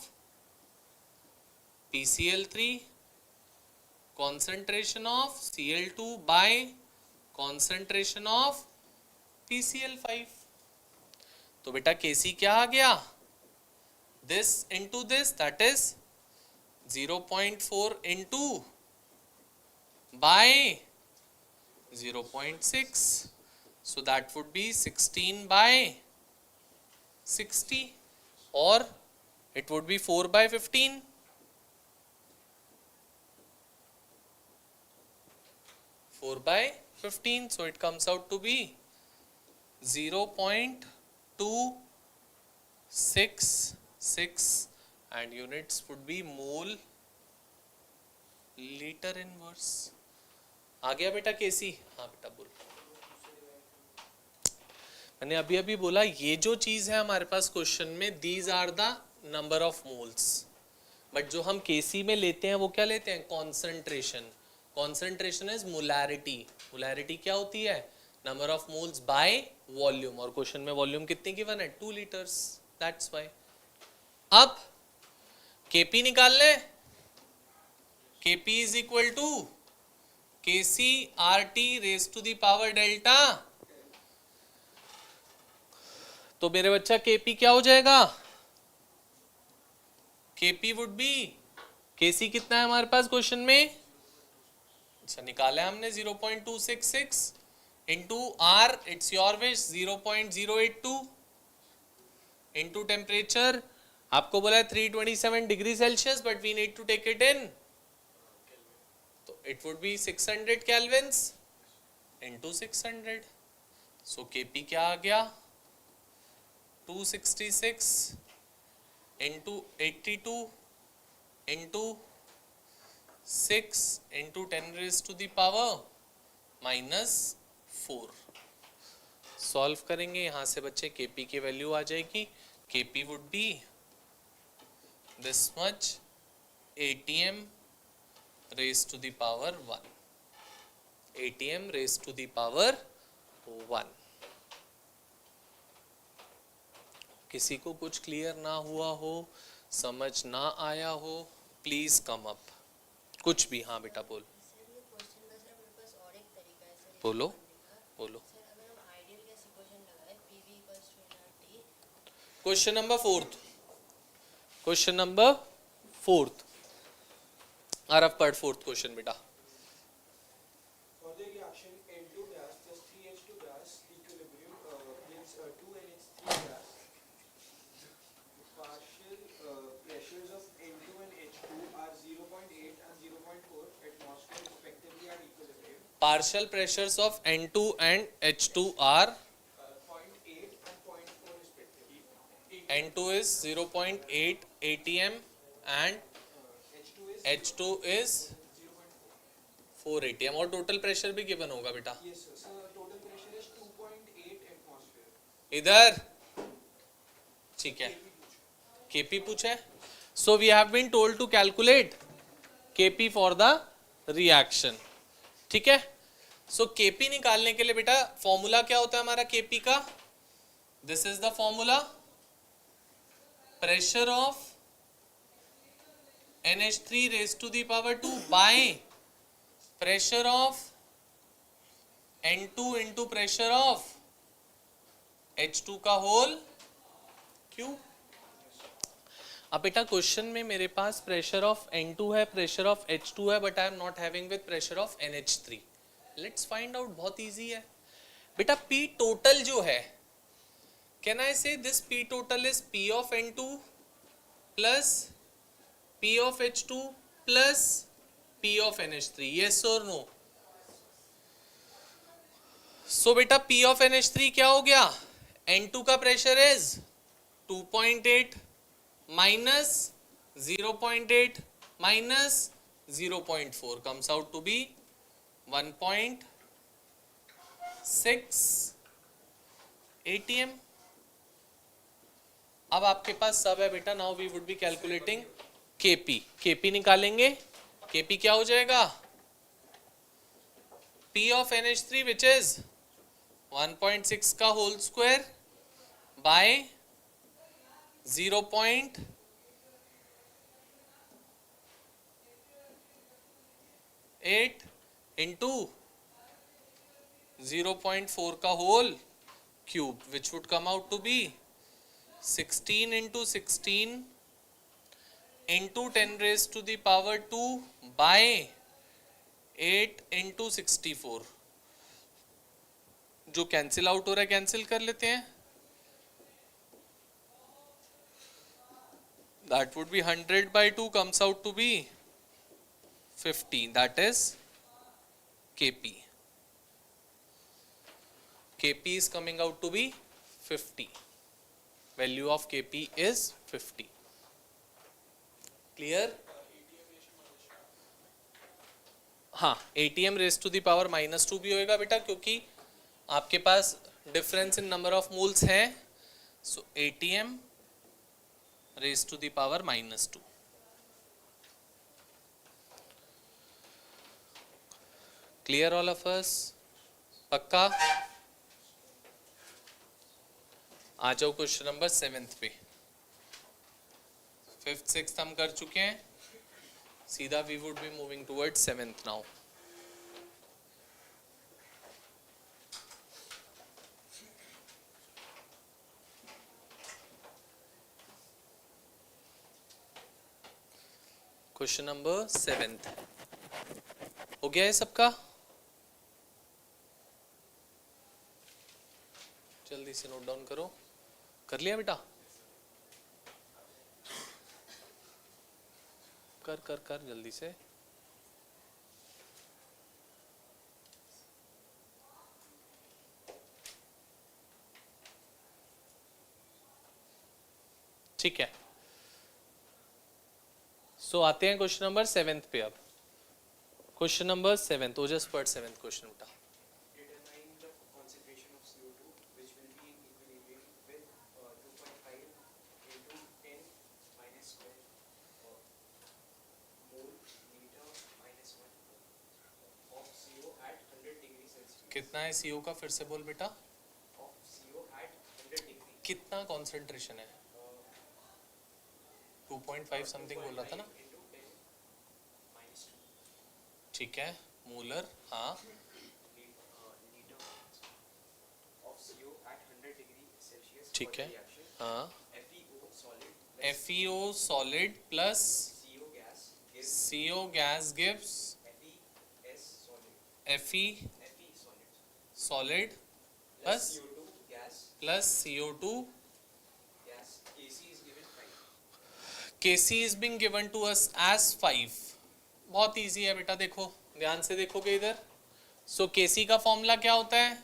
PCl3 concentration of Cl2 by concentration of PCl5। तो बेटा Kc क्या आ गया, this into this, that is 0.4 into by 0.6, so that would be 16 by 60, और It would be 4 by 15. 4 by 15. So it comes out to be 0.266 and units would be mole liter inverse. आ गया बेटा केसी? हाँ बेटा बोल. मैंने अभी अभी बोला ये जो चीज है हमारे पास क्वेश्चन में, these are the number of moles, but जो हम केसी में लेते हैं वो क्या लेते हैं? Concentration. Concentration is molarity. Molarity क्या होती है? Number of moles by volume, और क्वेश्चन में वॉल्यूम कितनी गिवन है? 2 लीटर्स. That's why. अब केपी निकाल ले. KP is equal to KC R T raise to the power delta. तो मेरे बच्चा केपी क्या हो जाएगा? केपी वुड बी, केसी कितना है हमारे पास क्वेश्चन में? अच्छा निकाला है हमने 0.266 into R, it's your wish 0.082 into temperature. आपको बोला है 327 degree Celsius, but we need to take it in, तो it would be 600 kelvins into 600. So KP क्या आ गया? 266 into 82 into 6 into 10 raise to the power -4. Solve करेंगे यहाँ से बच्चे, केपी की वैल्यू आ जाएगी. KP would be this much ATM raise to the power 1. ATM raise to the power 1. किसी को कुछ क्लियर ना हुआ हो, समझ ना आया हो, प्लीज कम अप. कुछ भी. हाँ बेटा बोल. बोलो बोलो. Question number 4. Question number 4. आरफ पढ़ 4th क्वेश्चन बेटा. For the reaction N2 gas plus 3H2 gas equilibrium gives 2NH3 gas. Partial pressures of N2 and H2 are 0.8 and 0.4 atmosphere respectively at equilibrium. Partial pressures of N2 and H2 are 0.8 and 0.4 respectively. N2 is 0.8 ATM and H2 H2 is is 4 ATM. और टोटल प्रेशर भी गिवन होगा बेटा. yes sir. So total pressure is 2.8 atmosphere. इधर ठीक है. केपी पूछे. So we have been told to calculate KP for the reaction. ठीक है. सो केपी निकालने के लिए बेटा फॉर्मूला क्या होता है हमारा केपी का? This is the formula. Pressure of NH3 raised to the power 2 by pressure of N2 into pressure of H2 का होल क्यूब. अब बेटा क्वेश्चन में मेरे पास प्रेशर ऑफ N2 है, प्रेशर ऑफ H2 है, but I am not having with pressure of NH3. Let's find out. बहुत इजी है बेटा. P टोटल जो है, कैन आई से this P total is P of N2 plus P of H2 plus P of NH3. Yes or no? So बेटा P of NH3 क्या हो गया? N2 का pressure is 2.8 minus 0.8 minus 0.4 comes out to be 1.6 ATM. अब आपके पास सब है बेटा. Now we would be calculating KP. KP निकालेंगे. केपी क्या हो जाएगा? P of NH3 which is 1.6 का होल स्क्वायर बाय 0.8 इंटू 0.4 का whole cube, which would come out to be 16 into 16 into 10 raised to the power 2 by 8 into 64. जो कैंसिल आउट हो रहा है कैंसिल कर लेते हैं. that would be 100 by 2 comes out to be 50, that is Kp. Kp is coming out to be 50. Value of Kp is 50. Clear? हाँ, ATM raise to the power -2 भी होएगा बेटा, क्योंकि आपके पास difference in number of moles हैं. So ATM raise to the power -2. Clear all of us? पक्का? आ जाओ क्वेश्चन नंबर 7 पे. 5th 6th हम कर चुके हैं, सीधा we would be moving towards 7th now. Question number 7th हो गया है सबका? जल्दी से नोट डाउन करो. कर लिया बेटा? कर कर कर जल्दी से. ठीक है. सो आते हैं क्वेश्चन नंबर 7th पे. अब क्वेश्चन नंबर 7th, ओजस पर 7th क्वेश्चन बेटा. Determine the concentration of CO2 which will be in equilibrium with 2.5 into 10 minus 12 mole liter minus 1 of CO at 100 degree Celsius. कितना है CO का? फिर से बोल बेटा. Of CO at 100 degree. कितना कॉन्सेंट्रेशन है? 2.5 समथिंग बोल रहा था ना. Into 10 minus 2 ठीक है. मूलर. हाँ. liter of CO at 100 degree Celsius. ठीक for है. the reaction. हाँ. FeO solid plus FeO solid plus CO gas gives CO gas gives FeS solid. Fe Fe solid solid plus plus CO2 gas plus CO2. gas. Kc is given 5. Kc is being given to us as 5. बहुत इजी है बेटा, देखो ध्यान से देखोगे इधर. सो Kc का फॉर्मूला क्या होता है?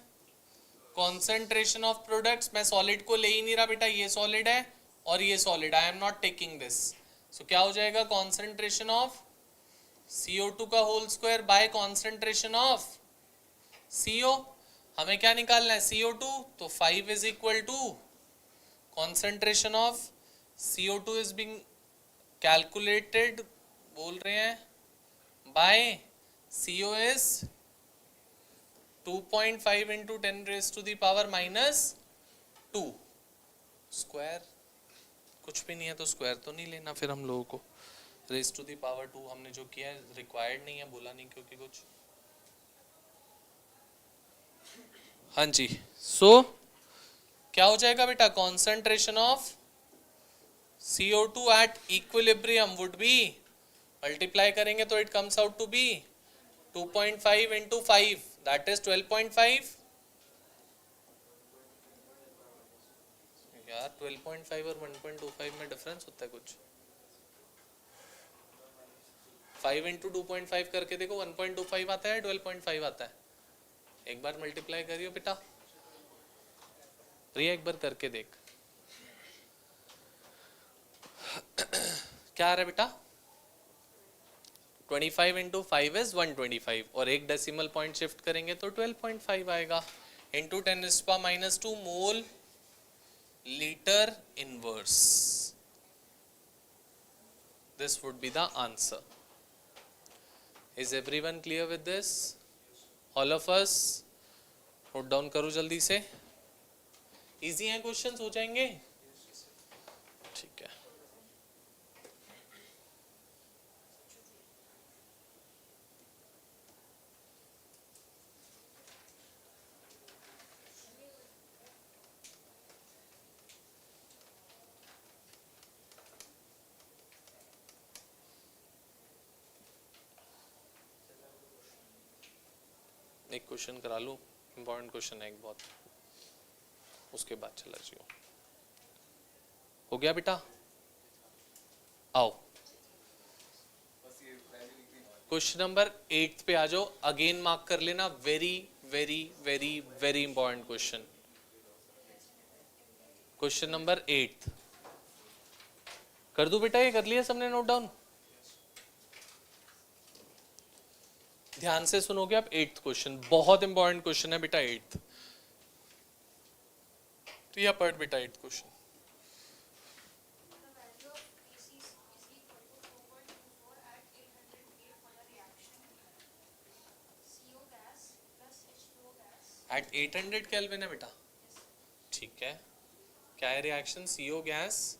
Concentration of products. मैं सॉलिड को ले ही नहीं रहा बेटा, ये सॉलिड है और ये solid. I am not taking this. So क्या हो जाएगा? कॉन्सेंट्रेशन ऑफ CO2 का whole square by concentration of CO. हमें क्या निकालना है? CO2. तो 5 is equal to concentration of CO2 is being calculated, बोल रहे हैं, by CO is 2.5 into 10 raised to the power -2 square. कुछ भी नहीं है तो स्क्वायर तो नहीं लेना फिर हम लोगों को. रेज टू दी पावर 2 हमने जो किया है रिक्वायर्ड नहीं है, बोला नहीं क्योंकि कुछ. हाँ जी. सो क्या हो जाएगा बेटा? Concentration of CO2 at equilibrium would be, multiply करेंगे तो it comes out to be 2.5 into 5, that is 12.5. यार 12.5 और 1.25 में डिफरेंस होता है कुछ. 5 into 2.5 करके देखो, 1.25 आता है, 12.5 आता है. एक बार मल्टीप्लाई करियो बेटा. रिया एक बार करके देख. क्या आ रहा है बेटा? 25 into 5 is 125 और एक डेसिमल पॉइंट शिफ्ट करेंगे तो 12.5 आएगा. Into 10⁻²⁻² mole litre inverse. This would be the answer. Is everyone clear with this? All of us note down करो जल्दी से. इजी है क्वेश्चंस, हो जाएंगे. ठीक है. एक क्वेश्चन करा लो, इम्पोर्टेंट क्वेश्चन है एक बहुत, उसके बाद चला जाओ. हो गया बेटा? आओ क्वेश्चन नंबर 8 पे आ जाओ। अगेन मार्क कर लेना, very very very very important question. Question number 8 कर दूं बेटा? ये कर लिया सबने नोट डाउन? ध्यान से सुनोगे आप। 8th क्वेश्चन बहुत इंपॉर्टेंट क्वेश्चन है बेटा 8th। तो यह पढ़ बेटा 8th क्वेश्चन। एट 800 केल्विन है बेटा, ठीक है। क्या है रिएक्शन? CO गैस,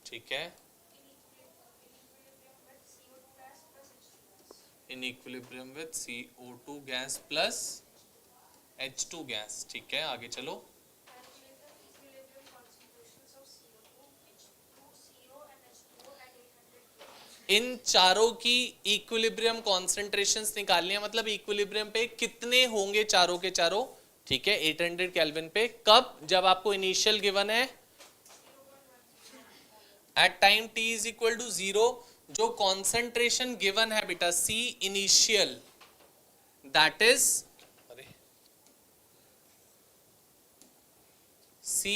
ठीक है, in equilibrium with CO2 gas plus H2 gas, ठीक है। आगे चलो। इन चारों की इक्विलिब्रियम कॉन्सेंट्रेशंस निकालनी है, मतलब इक्विलिब्रियम पे कितने होंगे चारों के चारों, ठीक है, 800 केल्विन पे। कब? जब आपको इनिशियल गिवन है at time t is equal to 0। जो कॉन्सेंट्रेशन गिवन है बेटा C इनिशियल, दैट इज, अरे C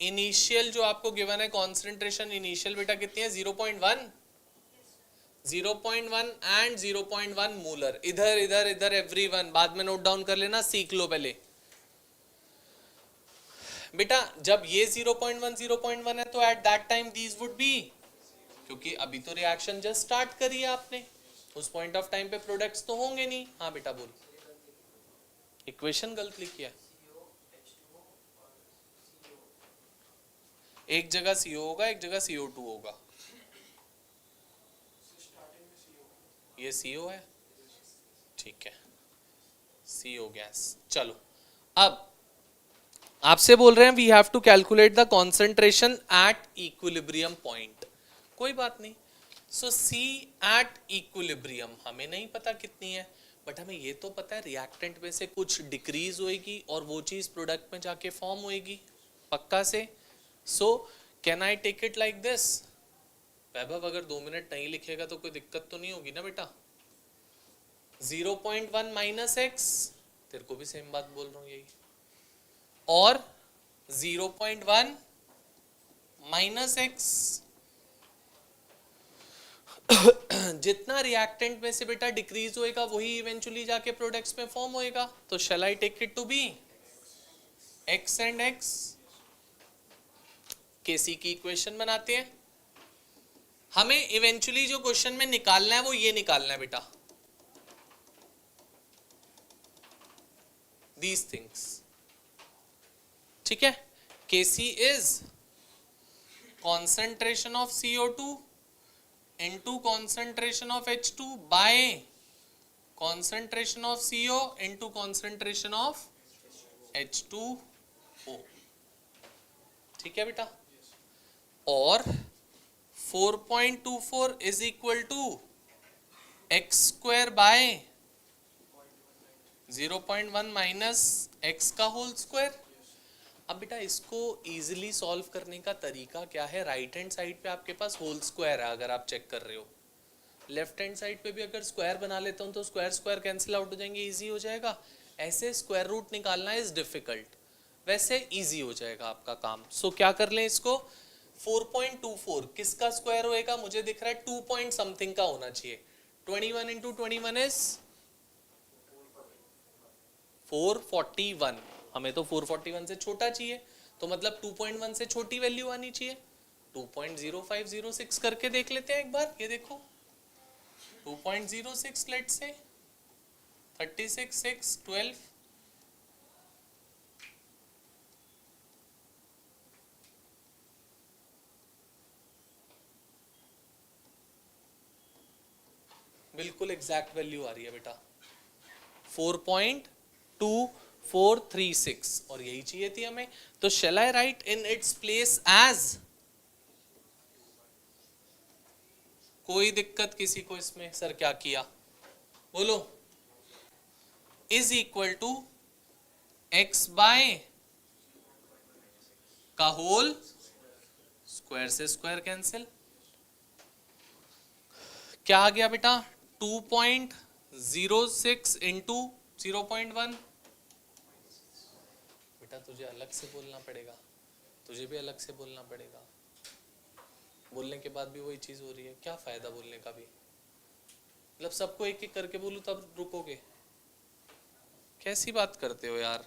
इनिशियल जो आपको गिवन है कॉन्सेंट्रेशन इनिशियल बेटा कितनी है? 0.1 एंड 0.1 मोलर। इधर इधर इधर एवरीवन बाद में नोट डाउन कर लेना, सीख लो पहले बेटा। जब ये 0.1 है तो at that time these would be, क्योंकि अभी तो रिएक्शन जस्ट स्टार्ट करी है आपने, उस पॉइंट ऑफ टाइम पे प्रोडक्ट्स तो होंगे नहीं। हाँ बेटा बोल, इक्वेशन गलत लिखी है। एक जगह CO होगा, एक जगह CO2 होगा। ये CO है, ठीक है, CO गैस। चलो अब आपसे बोल रहे हैं we have to calculate the concentration at equilibrium point. कोई बात नहीं। सो C एट इक्विलिब्रियम हमें नहीं पता कितनी है, बट हमें ये तो पता है रिएक्टेंट में से कुछ डिक्रीज होएगी और वो चीज प्रोडक्ट में जाके फॉर्म होएगी पक्का से। So can I take it like this? Vaibhav अगर 2 मिनट नहीं लिखेगा तो कोई दिक्कत तो नहीं होगी ना बेटा? 0.1 माइनस एक्स, तेरे को भी सेम बात बोल रहा हूँ यही, और 0.1 माइनस एक्स। जितना रिएक्टेंट में से बेटा डिक्रीज होएगा वही इवेंचुअली जाके प्रोडक्ट्स में फॉर्म होएगा। तो shall I take it to be x and x? KC की इक्वेशन बनाते हैं। हमें इवेंचुअली जो क्वेश्चन में निकालना है वो ये निकालना है बेटा, these things, ठीक है। Kc is concentration of CO2 into concentration of H2 by concentration of CO into concentration of H2O, ठीक है बेटा। और 4.24 is equal to x square by 0.1 minus x का होल स्क्वायर। अब बेटा इसको इजीली सॉल्व करने का तरीका क्या है? राइट हैंड साइड पे आपके पास होल स्क्वायर है, अगर आप चेक कर रहे हो। लेफ्ट हैंड साइड पे भी अगर स्क्वायर बना लेता हूँ तो स्क्वायर स्क्वायर कैंसिल आउट हो जाएंगे, इजी हो जाएगा। ऐसे स्क्वायर रूट निकालना इज डिफिकल्ट, वैसे इजी हो जाएगा आपका काम। सो क्या कर लें इसको? 4.24 किसका स्क्वायर होएगा? मुझे दिख रहा है 2 पॉइंट समथिंग का होना चाहिए। 21 इंटू 21 इज 441। हमें तो 441 से छोटा चाहिए, तो मतलब 2.1 से छोटी वैल्यू आनी चाहिए। 2.0506 करके देख लेते हैं एक बार। ये देखो 2.06 लेट्स से 36 6 12, बिल्कुल एग्जैक्ट वैल्यू आ रही है बेटा 4.2436, और यही चाहिए थी हमें। तो shall I write in its place as, कोई दिक्कत किसी को इसमें? सर क्या किया बोलो? Is equal to x by का होल स्क्वायर से स्क्वायर कैंसिल, क्या आ गया बेटा 2.06 इंटू 0.1। बेटा तुझे अलग से बोलना पड़ेगा, तुझे भी अलग से बोलना पड़ेगा, बोलने के बाद भी वही चीज हो रही है, क्या फायदा बोलने का भी, मतलब सबको एक एक करके बोलूं तब रुकोगे, कैसी बात करते हो यार।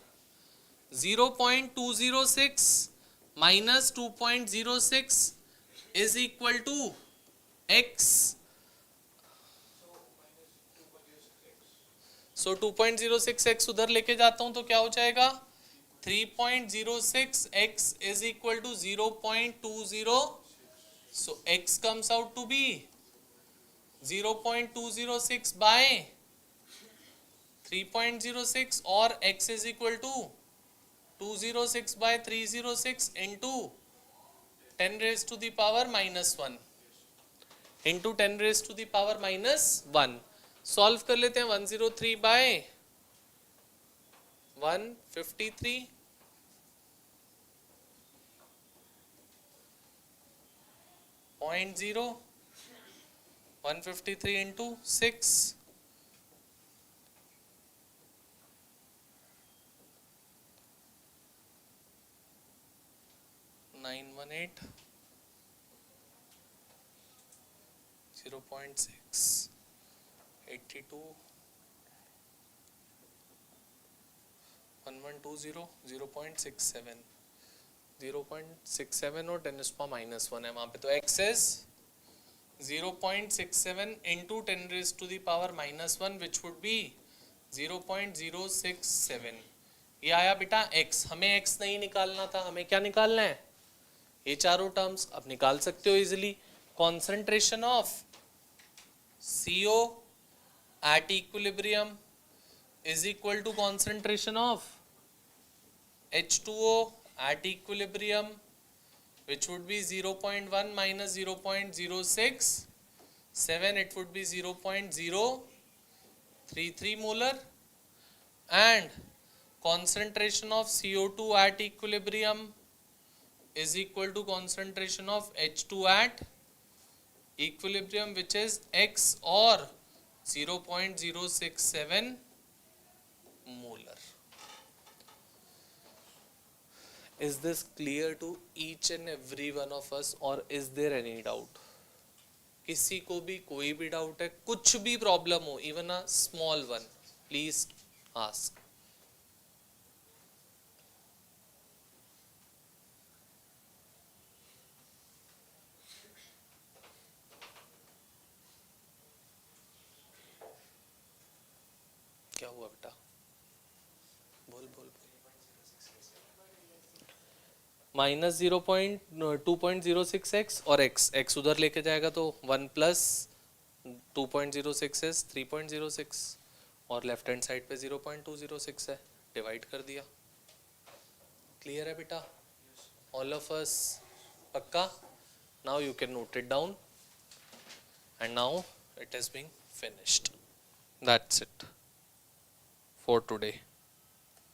0.206 minus 2.06 is equal to x, so 2.06x उधर लेके जाता हूं तो क्या हो जाएगा 3.06x is equal to 0.20, so x comes out to be 0.206 by 3.06 और x is equal to 206 by 306 into 10 raised to the power minus 1 into 10 raised to the power minus 1। Solve कर लेते हैं 103 by 153 0.0, 153 into 6 918 0.6 82 1120 0.67 0.67 और 10 is power minus 1 है वहां पे, तो x is 0.67 into 10 raised to the power minus 1 which would be 0.067। ये आया बेटा x, हमें x नहीं निकालना था, हमें क्या निकालना है, ये चारों टर्म्स अब निकाल सकते हो easily. Concentration of CO at equilibrium is equal to concentration of H2O at equilibrium, which would be 0.1 minus 0.067, it would be 0.033 molar, and concentration of CO2 at equilibrium is equal to concentration of H2 at equilibrium, which is X or 0.067 molar. Is this clear to each and every one of us or is there any doubt? किसी को भी कोई भी डाउट है, कुछ भी प्रॉब्लम हो, even a small one, please ask. क्या हुआ बेटा, बोल बोल बोल। माइनस 0.2.06x और x उधर लेके जाएगा तो 1 प्लस 2.06 is 3.06 और लेफ्ट हैंड साइड पे 0.206 है, डिवाइड कर दिया। क्लियर है बेटा, ऑल ऑफ अस पक्का? Now you can note it down and now it is being finished, that's it for today।